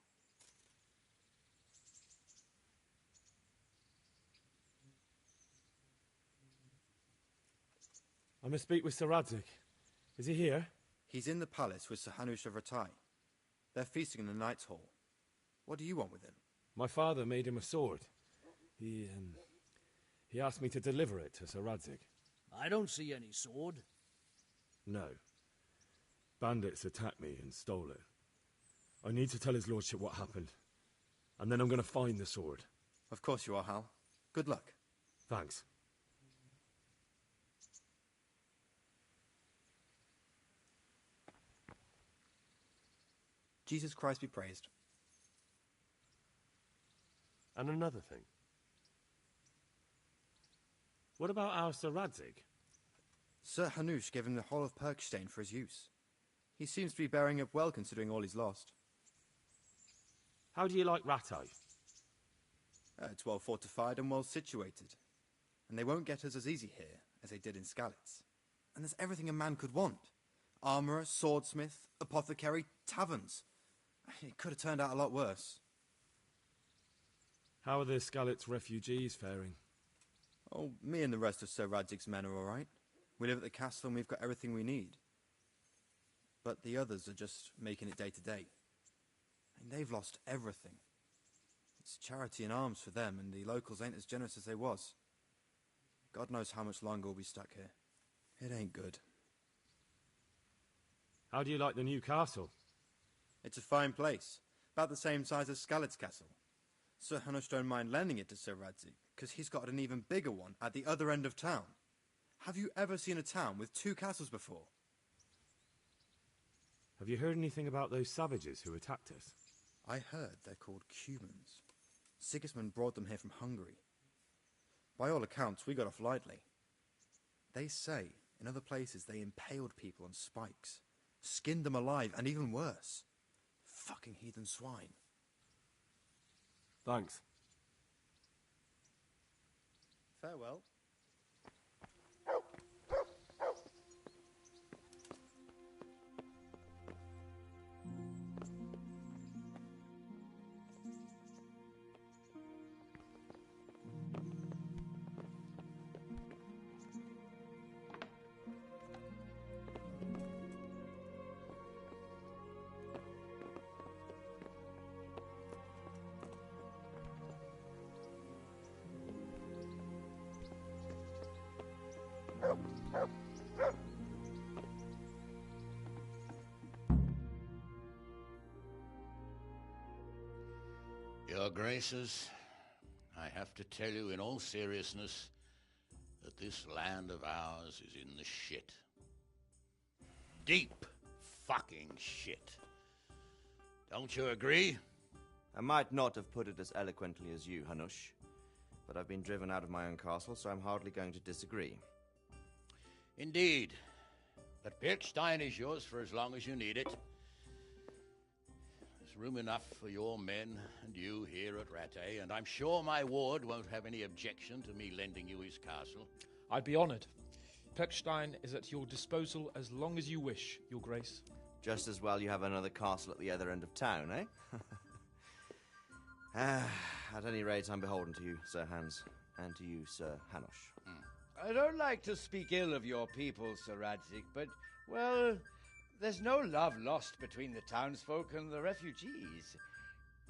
I must speak with Sir Radzig. Is he here? He's in the palace with Sir Hanush of Ratai. They're feasting in the Knight's Hall. What do you want with him? My father made him a sword. He asked me to deliver it to Sir Radzig. I don't see any sword. No. Bandits attacked me and stole it. I need to tell his lordship what happened. And then I'm going to find the sword. Of course you are, Hal. Good luck. Thanks. Jesus Christ be praised. And another thing. What about our Sir Radzig? Sir Hanush gave him the whole of Perkstein for his use. He seems to be bearing up well considering all he's lost. How do you like Ratai? It's well fortified and well situated. And they won't get us as easy here as they did in Skalitz. And there's everything a man could want. Armourer, swordsmith, apothecary, taverns. It could have turned out a lot worse. How are the Skalitz refugees faring? Oh, me and the rest of Sir Radzig's men are all right. We live at the castle and we've got everything we need. But the others are just making it day to day. And they've lost everything. It's charity and arms for them, and the locals ain't as generous as they was. God knows how much longer we'll be stuck here. It ain't good. How do you like the new castle? It's a fine place. About the same size as Skalitz Castle. Sir Hanush don't mind lending it to Sir Radzig, because he's got an even bigger one at the other end of town. Have you ever seen a town with two castles before? Have you heard anything about those savages who attacked us? I heard they're called Cumans. Sigismund brought them here from Hungary. By all accounts, we got off lightly. They say, in other places, they impaled people on spikes, skinned them alive, and even worse. Fucking heathen swine. Thanks. Farewell. Your Graces, I have to tell you in all seriousness that this land of ours is in the shit. Deep fucking shit. Don't you agree? I might not have put it as eloquently as you, Hanush, but I've been driven out of my own castle, so I'm hardly going to disagree. Indeed. But Birkstein is yours for as long as you need it. There's room enough for your men and you here at Rattay, and I'm sure my ward won't have any objection to me lending you his castle. I'd be honoured. Perkstein is at your disposal as long as you wish, Your Grace. Just as well you have another castle at the other end of town, eh? At any rate, I'm beholden to you, Sir Hans, and to you, Sir Hanush. I don't like to speak ill of your people, Sir Radzig, but, well, there's no love lost between the townsfolk and the refugees.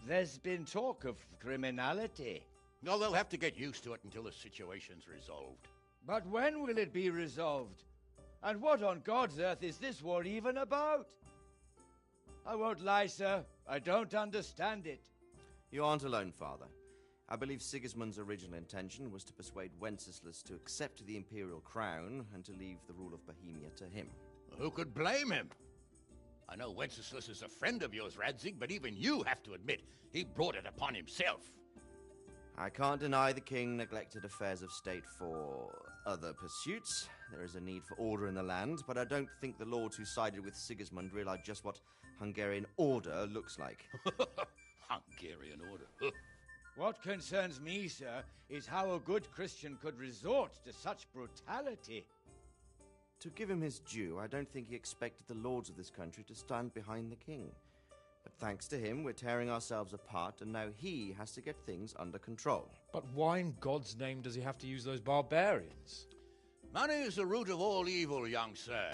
There's been talk of criminality. No, they'll have to get used to it until the situation's resolved. But when will it be resolved? And what on God's earth is this war even about? I won't lie, sir. I don't understand it. You aren't alone, Father. I believe Sigismund's original intention was to persuade Wenceslas to accept the imperial crown and to leave the rule of Bohemia to him. Who could blame him? I know Wenceslas is a friend of yours, Radzig, but even you have to admit he brought it upon himself. I can't deny the king neglected affairs of state for other pursuits. There is a need for order in the land, but I don't think the lords who sided with Sigismund realized just what Hungarian order looks like. Hungarian order? What concerns me, sir, is how a good Christian could resort to such brutality. To give him his due, I don't think he expected the lords of this country to stand behind the king. But thanks to him, we're tearing ourselves apart, and now he has to get things under control. But why in God's name does he have to use those barbarians? Money is the root of all evil, young sir.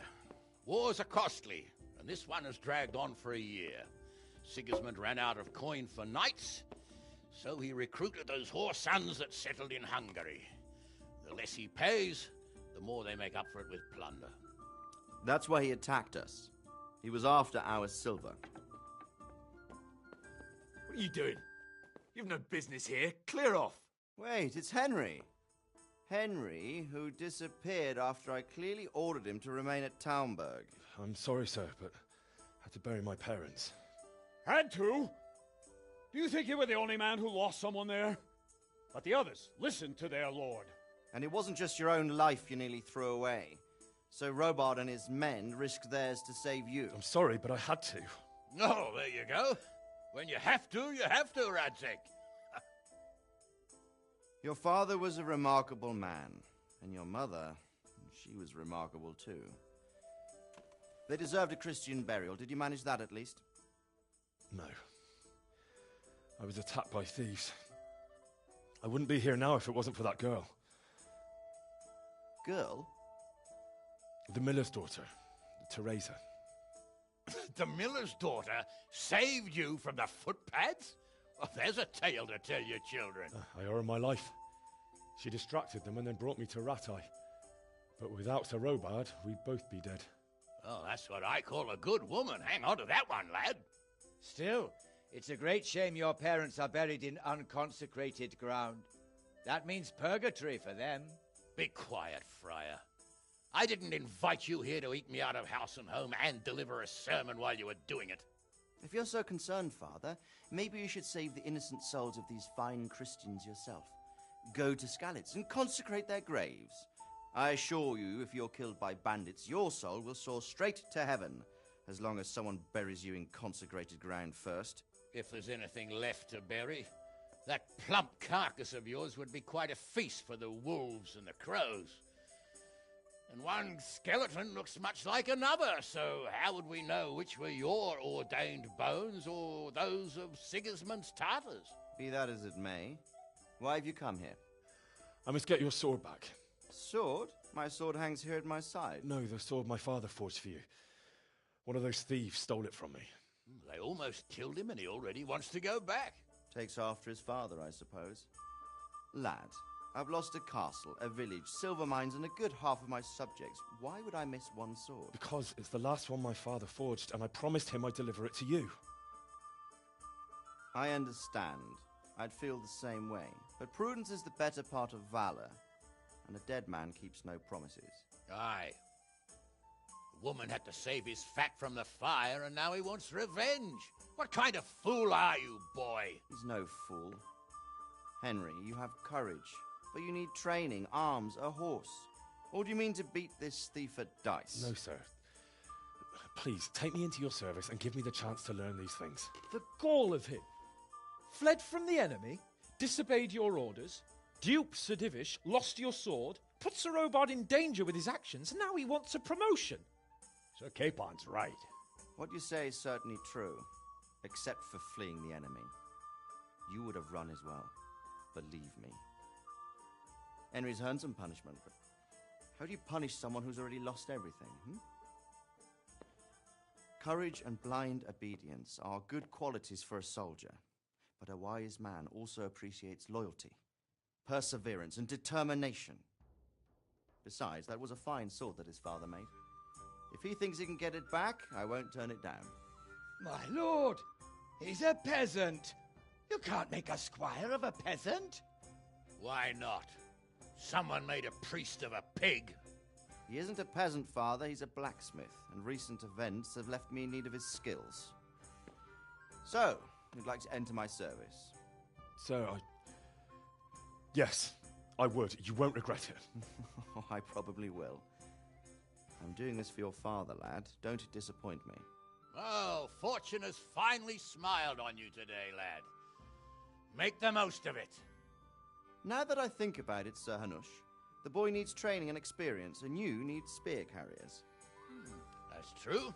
Wars are costly, and this one has dragged on for a year. Sigismund ran out of coin for knights, so he recruited those whore sons that settled in Hungary. The less he pays, the more they make up for it with plunder. That's why he attacked us. He was after our silver. What are you doing? You've no business here. Clear off. Wait, it's Henry. Henry, who disappeared after I clearly ordered him to remain at Taunberg. I'm sorry, sir, but I had to bury my parents. Had to? Do you think you were the only man who lost someone there? But the others listened to their lord. And it wasn't just your own life you nearly threw away. So Robard and his men risked theirs to save you. I'm sorry, but I had to. Oh, there you go. When you have to, Radzig. Your father was a remarkable man, and your mother, she was remarkable too. They deserved a Christian burial. Did you manage that at least? No. I was attacked by thieves. I wouldn't be here now if it wasn't for that girl. Girl? The miller's daughter, Theresa. The miller's daughter saved you from the footpads? Well, there's a tale to tell your children. I owe her my life. She distracted them and then brought me to Rattay. But without Sir Robard, we'd both be dead. Oh, that's what I call a good woman. Hang on to that one, lad. Still, it's a great shame your parents are buried in unconsecrated ground. That means purgatory for them. Be quiet, friar. I didn't invite you here to eat me out of house and home and deliver a sermon while you were doing it. If you're so concerned, Father, maybe you should save the innocent souls of these fine Christians yourself. Go to Skalitz and consecrate their graves. I assure you, if you're killed by bandits, your soul will soar straight to heaven, as long as someone buries you in consecrated ground first. If there's anything left to bury, that plump carcass of yours would be quite a feast for the wolves and the crows. And one skeleton looks much like another, so how would we know which were your ordained bones or those of Sigismund's Tartars? Be that as it may, why have you come here? I must get your sword back. Sword? My sword hangs here at my side. No, the sword my father forged for you. One of those thieves stole it from me. They almost killed him and he already wants to go back. Takes after his father, I suppose. Lad, I've lost a castle, a village, silver mines, and a good half of my subjects. Why would I miss one sword? Because it's the last one my father forged, and I promised him I'd deliver it to you. I understand. I'd feel the same way. But prudence is the better part of valor, and a dead man keeps no promises. Aye. The woman had to save his fat from the fire, and now he wants revenge. What kind of fool are you, boy? He's no fool. Henry, you have courage, but you need training, arms, a horse. Or do you mean to beat this thief at dice? No, sir. Please, take me into your service and give me the chance to learn these things. The gall of him. Fled from the enemy, disobeyed your orders, duped Sir Divish, lost your sword, put Sir Robard in danger with his actions, and now he wants a promotion. Sir Capon's right. What you say is certainly true, except for fleeing the enemy. You would have run as well, believe me. Henry's earned some punishment, but how do you punish someone who's already lost everything, Courage and blind obedience are good qualities for a soldier. But a wise man also appreciates loyalty, perseverance, and determination. Besides, that was a fine sword that his father made. If he thinks he can get it back, I won't turn it down. My lord, he's a peasant. You can't make a squire of a peasant. Why not? Someone made a priest of a pig. He isn't a peasant, father. He's a blacksmith, and recent events have left me in need of his skills. So, you'd like to enter my service? Sir, Yes, I would. You won't regret it. Oh, I probably will. I'm doing this for your father, lad. Don't disappoint me. Oh, fortune has finally smiled on you today, lad. Make the most of it. Now that I think about it, Sir Hanush, the boy needs training and experience, and you need spear carriers. That's true.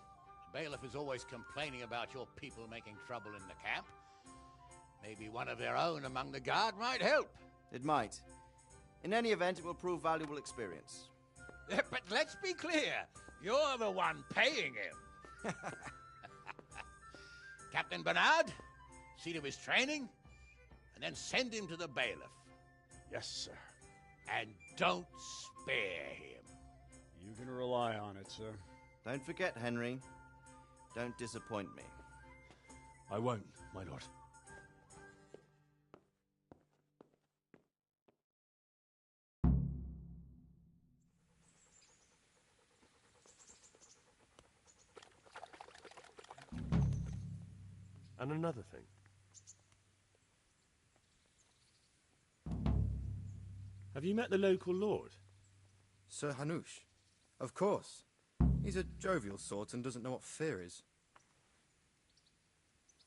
The bailiff is always complaining about your people making trouble in the camp. Maybe one of their own among the guard might help. It might. In any event, it will prove valuable experience. But let's be clear. You're the one paying him. Captain Bernard, see to his training, and then send him to the bailiff. Yes, sir. And don't spare him. You can rely on it, sir. Don't forget, Henry. Don't disappoint me. I won't, my lord. And another thing. Have you met the local lord? Sir Hanush? Of course. He's a jovial sort and doesn't know what fear is.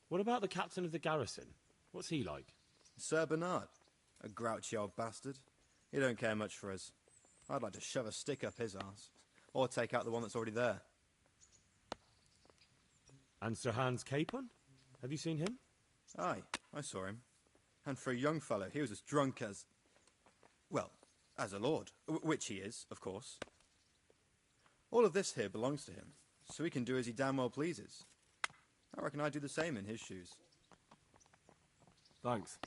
What about the captain of the garrison? What's he like? Sir Bernard. A grouchy old bastard. He don't care much for us. I'd like to shove a stick up his arse. Or take out the one that's already there. And Sir Hans Capon? Have you seen him? Aye, I saw him. And for a young fellow, he was as drunk as... well, as a lord. Which he is, of course. All of this here belongs to him, so he can do as he damn well pleases. I reckon I'd do the same in his shoes. Thanks.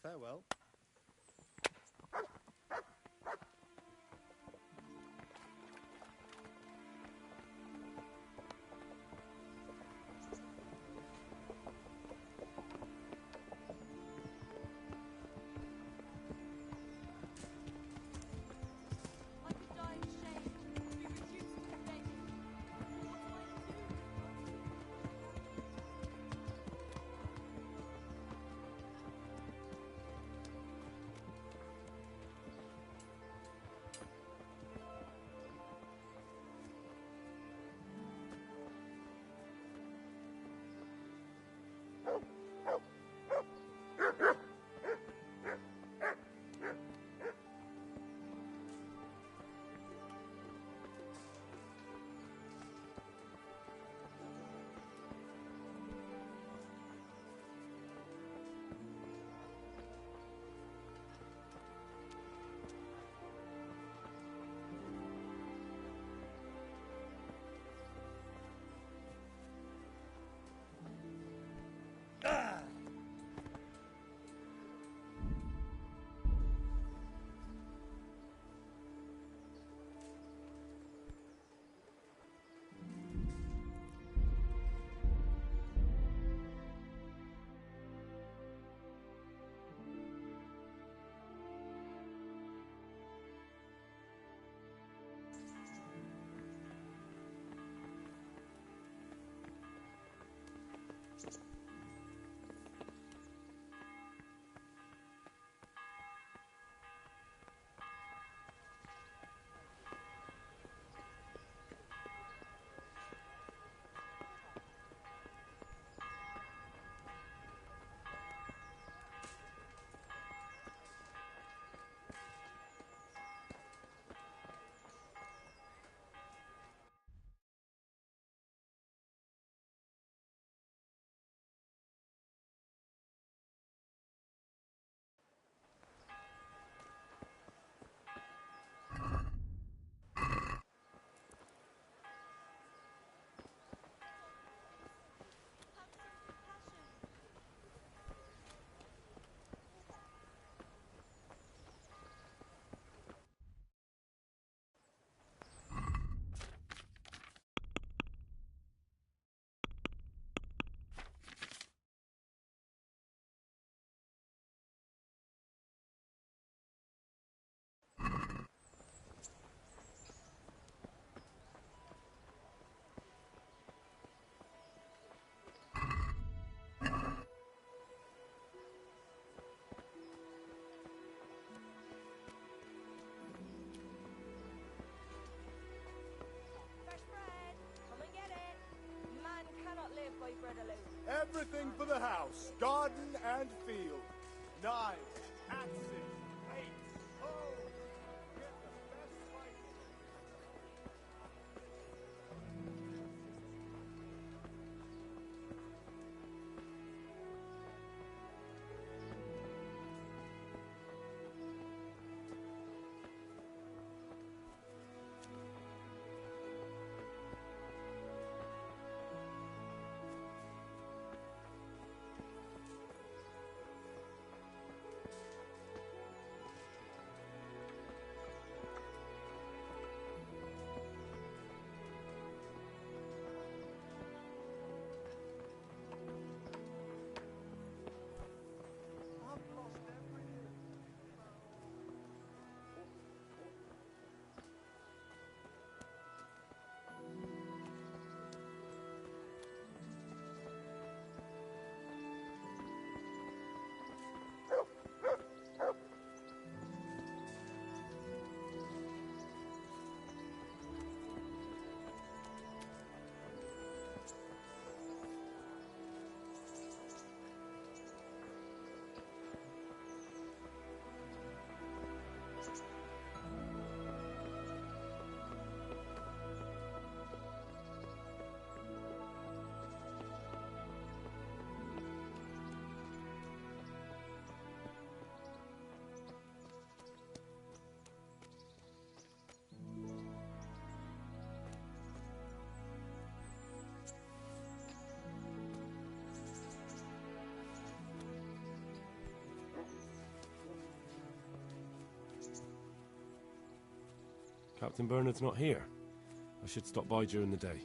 Farewell. I could die of shame, be reduced to begging. What do I do? house, garden and field. Knives, axes, rakes, hoes. Get the best fight. Captain Bernard's not here. I should stop by during the day.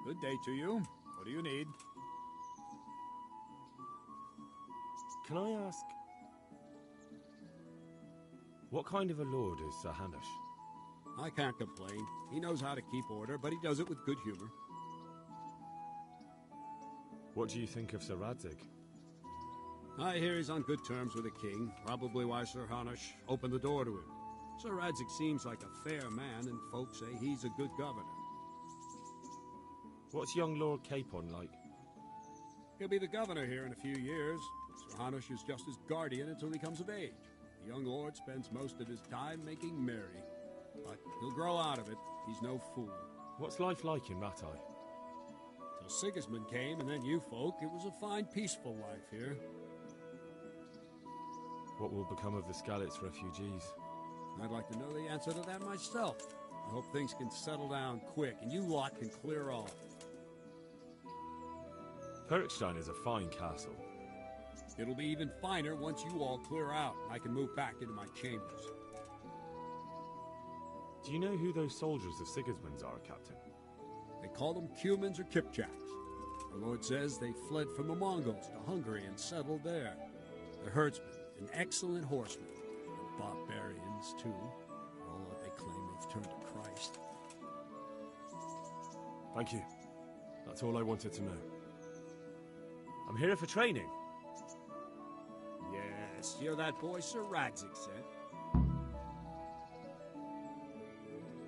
Good day to you. What do you need? Can I ask... what kind of a lord is Sir Hanush? I can't complain. He knows how to keep order, but he does it with good humor. What do you think of Sir Radzig? I hear he's on good terms with the king, probably why Sir Hanush opened the door to him. Sir Radzig seems like a fair man, and folks say he's a good governor. What's young Lord Capon like? He'll be the governor here in a few years. Sir Hanush is just his guardian until he comes of age. The young lord spends most of his time making merry. But he'll grow out of it. He's no fool. What's life like in Rattay? Till Sigismund came, and then you folk, it was a fine, peaceful life here. What will become of the Skalitz refugees? I'd like to know the answer to that myself. I hope things can settle down quick, and you lot can clear off. Perkstein is a fine castle. It'll be even finer once you all clear out, and I can move back into my chambers. Do you know who those soldiers of Sigismund's are, Captain? They call them Cumans or Kipchaks. The Lord says they fled from the Mongols to Hungary and settled there. They're herdsmen and excellent horsemen. And barbarians, too. Although they claim they've turned to Christ. Thank you. That's all I wanted to know. I'm here for training. Yes, you're that boy Sir Radzig said.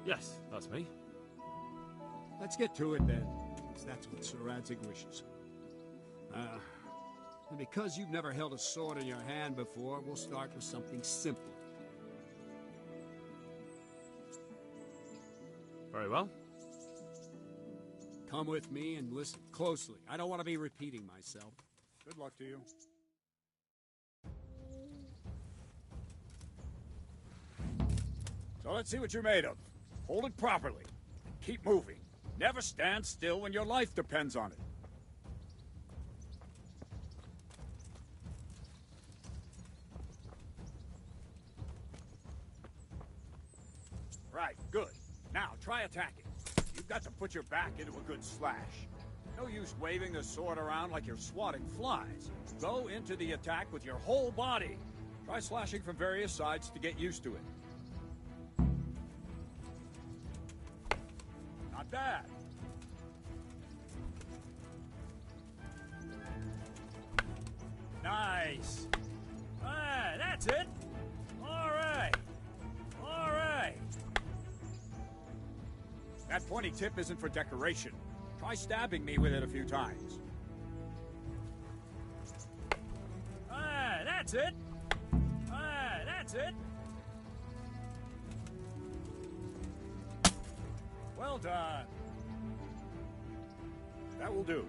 Yes, that's me. Let's get to it then, because that's what Sir Radzig wishes. And because you've never held a sword in your hand before, we'll start with something simple. Very well. Come with me and listen closely. I don't want to be repeating myself. Good luck to you. So let's see what you're made of. Hold it properly. Keep moving. Never stand still when your life depends on it. Right, good. Now, try attacking. You've got to put your back into a good slash. No use waving the sword around like you're swatting flies. Go into the attack with your whole body. Try slashing from various sides to get used to it. Not bad. Nice. Ah, that's it. All right. All right. That pointy tip isn't for decoration. Try stabbing me with it a few times. Ah, that's it. Ah, that's it. Well done. That will do.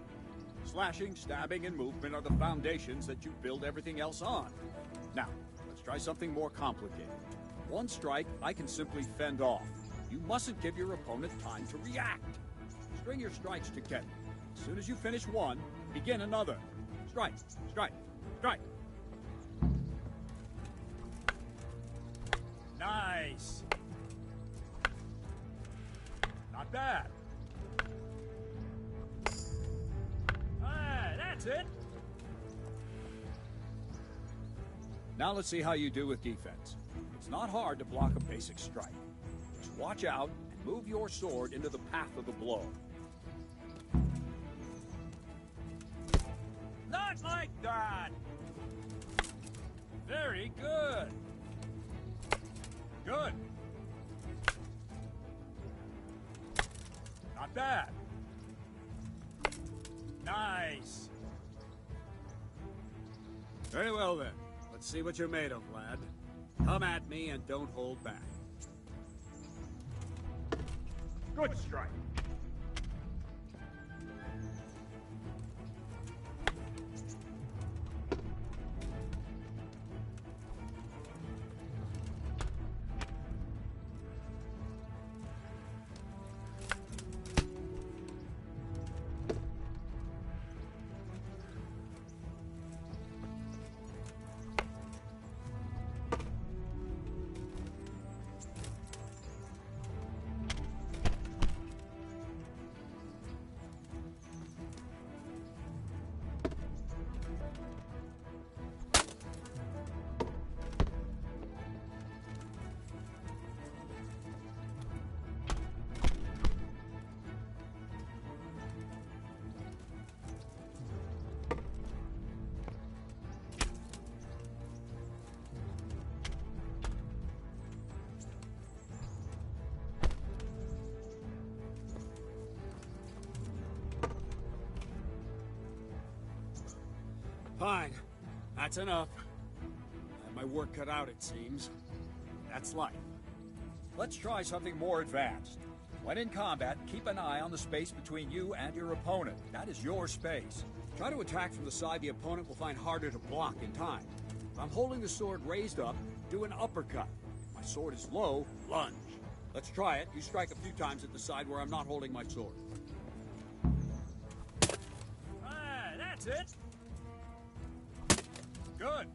Slashing, stabbing, and movement are the foundations that you build everything else on. Now, let's try something more complicated. One strike, I can simply fend off. You mustn't give your opponent time to react. String your strikes together. As soon as you finish one, begin another. Strike, strike, strike. Nice. Not bad. Ah, that's it. Now let's see how you do with defense. It's not hard to block a basic strike. Just watch out and move your sword into the path of the blow. Not like that! Very good. Good. Not bad. Nice. Very well, then. Let's see what you're made of, lad. Come at me and don't hold back. Good strike. Fine. That's enough. I have my work cut out, it seems. That's life. Let's try something more advanced. When in combat, keep an eye on the space between you and your opponent. That is your space. Try to attack from the side the opponent will find harder to block in time. If I'm holding the sword raised up, do an uppercut. If my sword is low, lunge. Let's try it. You strike a few times at the side where I'm not holding my sword. Ah, that's it. Good.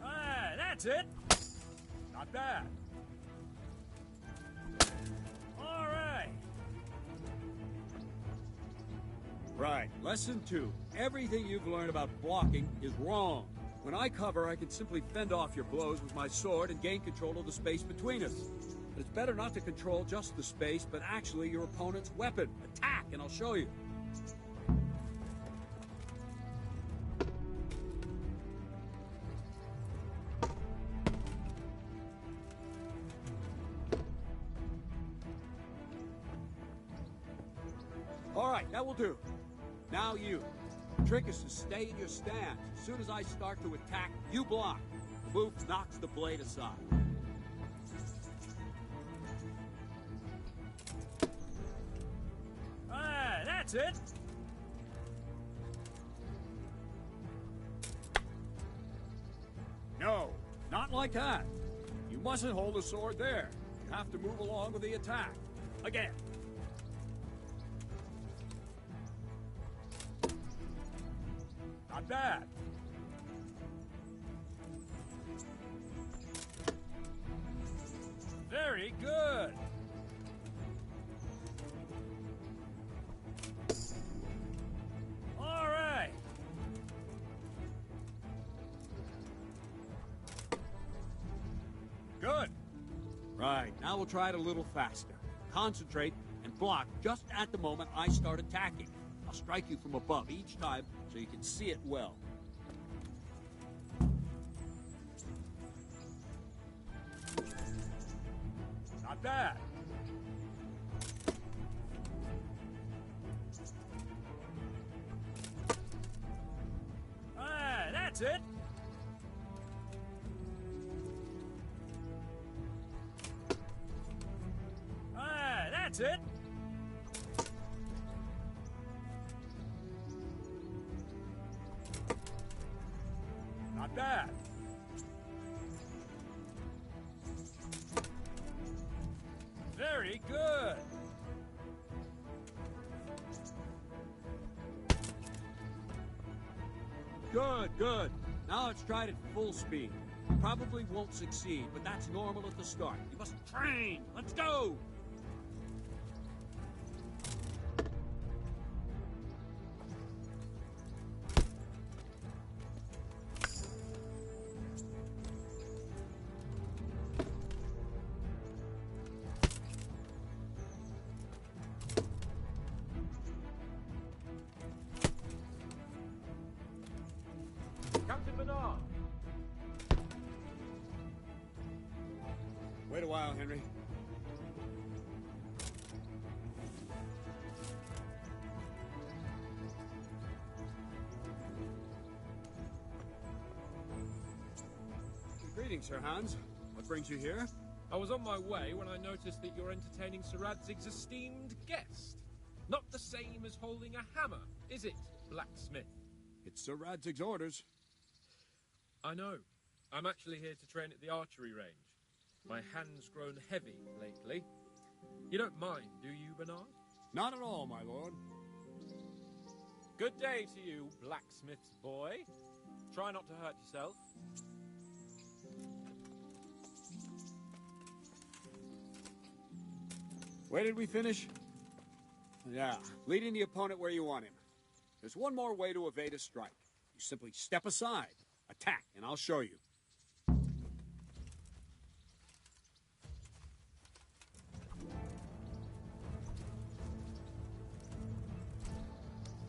Ah, that's it. Not bad. All right. Right. Lesson 2. Everything you've learned about blocking is wrong. When I cover, I can simply fend off your blows with my sword and gain control of the space between us. But it's better not to control just the space, but actually your opponent's weapon. Attack, and I'll show you. All right, that will do. Now you. The trick is to stay in your stance. As soon as I start to attack, you block. The move knocks the blade aside. That's it. No, not like that. You mustn't hold the sword there. You have to move along with the attack. Again. Not bad. Very good. All right. Good. Right, now we'll try it a little faster. Concentrate and block just at the moment I start attacking. I'll strike you from above each time so you can see it well. Not bad. Ah, that's it. Ah, that's it. Not bad. Very good. Good, good. Now let's try it at full speed. Probably won't succeed, but that's normal at the start. You must train. Let's go! Captain Bernard! Wait a while, Henry. Greetings, Sir Hans. What brings you here? I was on my way when I noticed that you're entertaining Sir Radzig's esteemed guest. Not the same as holding a hammer, is it, blacksmith? It's Sir Radzig's orders. I know. I'm actually here to train at the archery range. My hand's grown heavy lately. You don't mind, do you, Bernard? Not at all, my lord. Good day to you, blacksmith's boy. Try not to hurt yourself. Where did we finish? Yeah, leading the opponent where you want him. There's one more way to evade a strike. You simply step aside, attack, and I'll show you.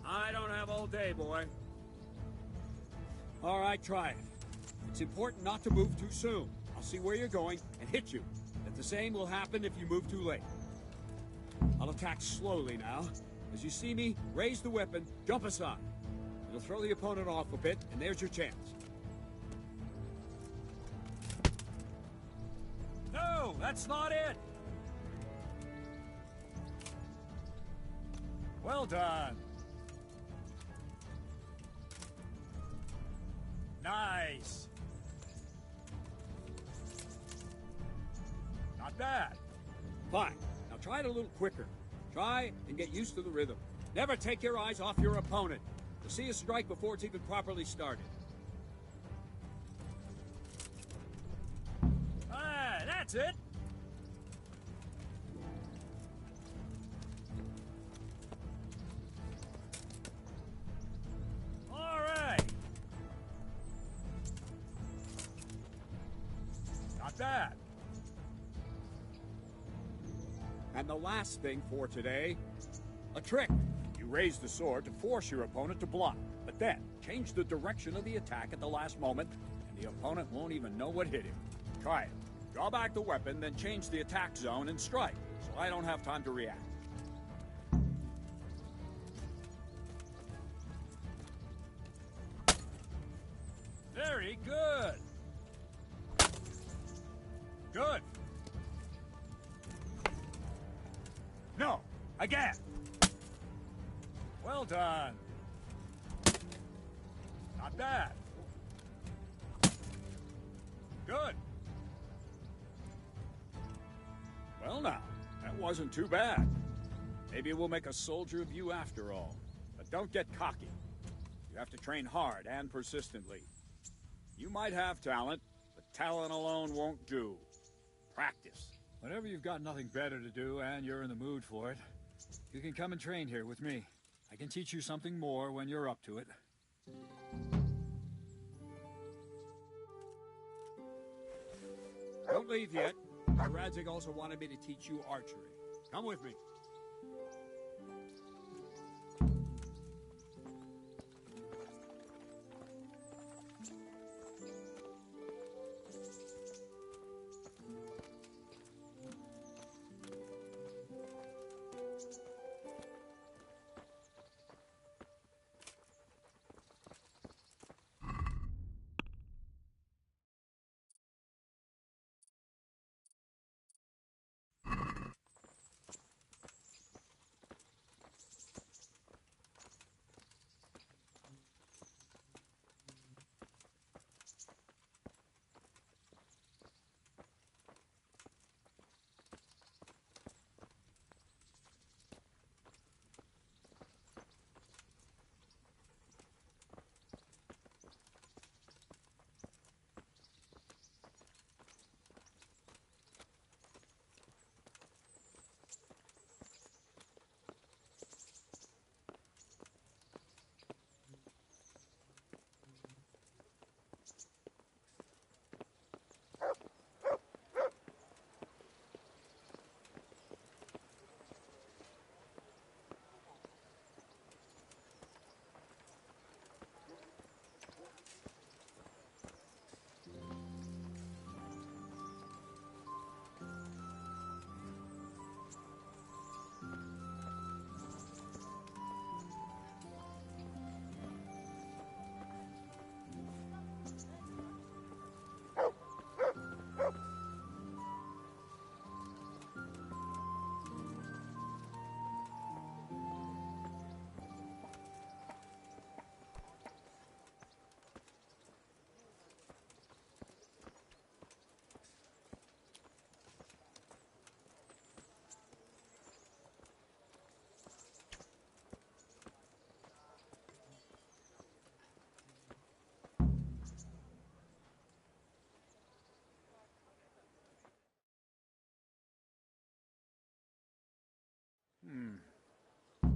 I don't have all day, boy. All right, try it. It's important not to move too soon. I'll see where you're going and hit you. But the same will happen if you move too late. I'll attack slowly now. As you see me, raise the weapon, jump aside. It'll throw the opponent off a bit, and there's your chance. No, that's not it! Well done. Nice. Not bad. Fine. Now try it a little quicker. Try and get used to the rhythm. Never take your eyes off your opponent. You'll see a strike before it's even properly started. Ah, that's it. All right. Not bad. And the last thing for today, a trick. You raise the sword to force your opponent to block, but then change the direction of the attack at the last moment, and the opponent won't even know what hit him. Try it. Draw back the weapon, then change the attack zone and strike, so I don't have time to react. Very good. Good. No, again. Well done. Not bad. Good. Well now, that wasn't too bad. Maybe we'll make a soldier of you after all. But don't get cocky. You have to train hard and persistently. You might have talent, but talent alone won't do. Practice. Whenever you've got nothing better to do and you're in the mood for it, you can come and train here with me. I can teach you something more when you're up to it. Don't leave yet. Radzig also wanted me to teach you archery. Come with me.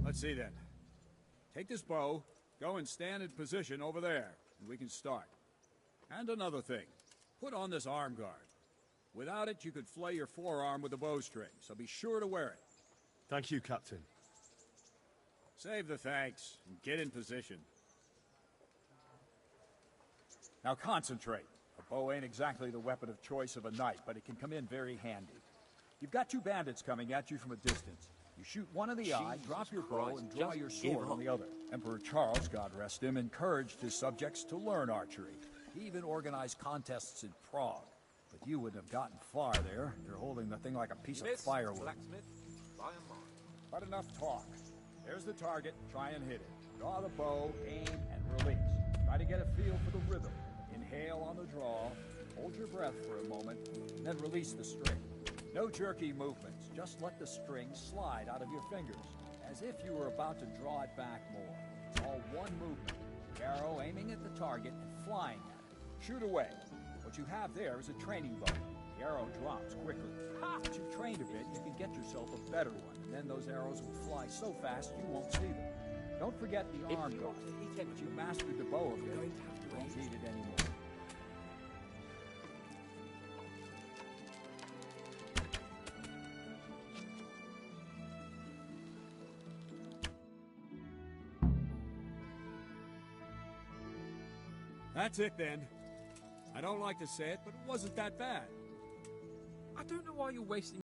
Let's see then. Take this bow, go and stand in position over there, and we can start. And another thing, put on this arm guard. Without it, you could flay your forearm with a bowstring, so be sure to wear it. Thank you, Captain. Save the thanks, and get in position. Now concentrate. A bow ain't exactly the weapon of choice of a knight, but it can come in very handy. You've got two bandits coming at you from a distance. You shoot one in the eye, drop your bow, and draw your sword on the other. Emperor Charles, God rest him, encouraged his subjects to learn archery. He even organized contests in Prague. But you wouldn't have gotten far there. You're holding the thing like a piece of firewood. But enough talk. There's the target. Try and hit it. Draw the bow, aim, and release. Try to get a feel for the rhythm. Inhale on the draw, hold your breath for a moment, and then release the string. No jerky movements. Just let the string slide out of your fingers, as if you were about to draw it back more. It's all one movement. The arrow aiming at the target and flying at it. Shoot away. What you have there is a training bow. The arrow drops quickly. Once you've trained a bit, you can get yourself a better one, and then those arrows will fly so fast you won't see them. Don't forget the arm guard. Once you've mastered the bow a bit, you won't need it anymore. That's it then. I don't like to say it, but it wasn't that bad. I don't know why you're wasting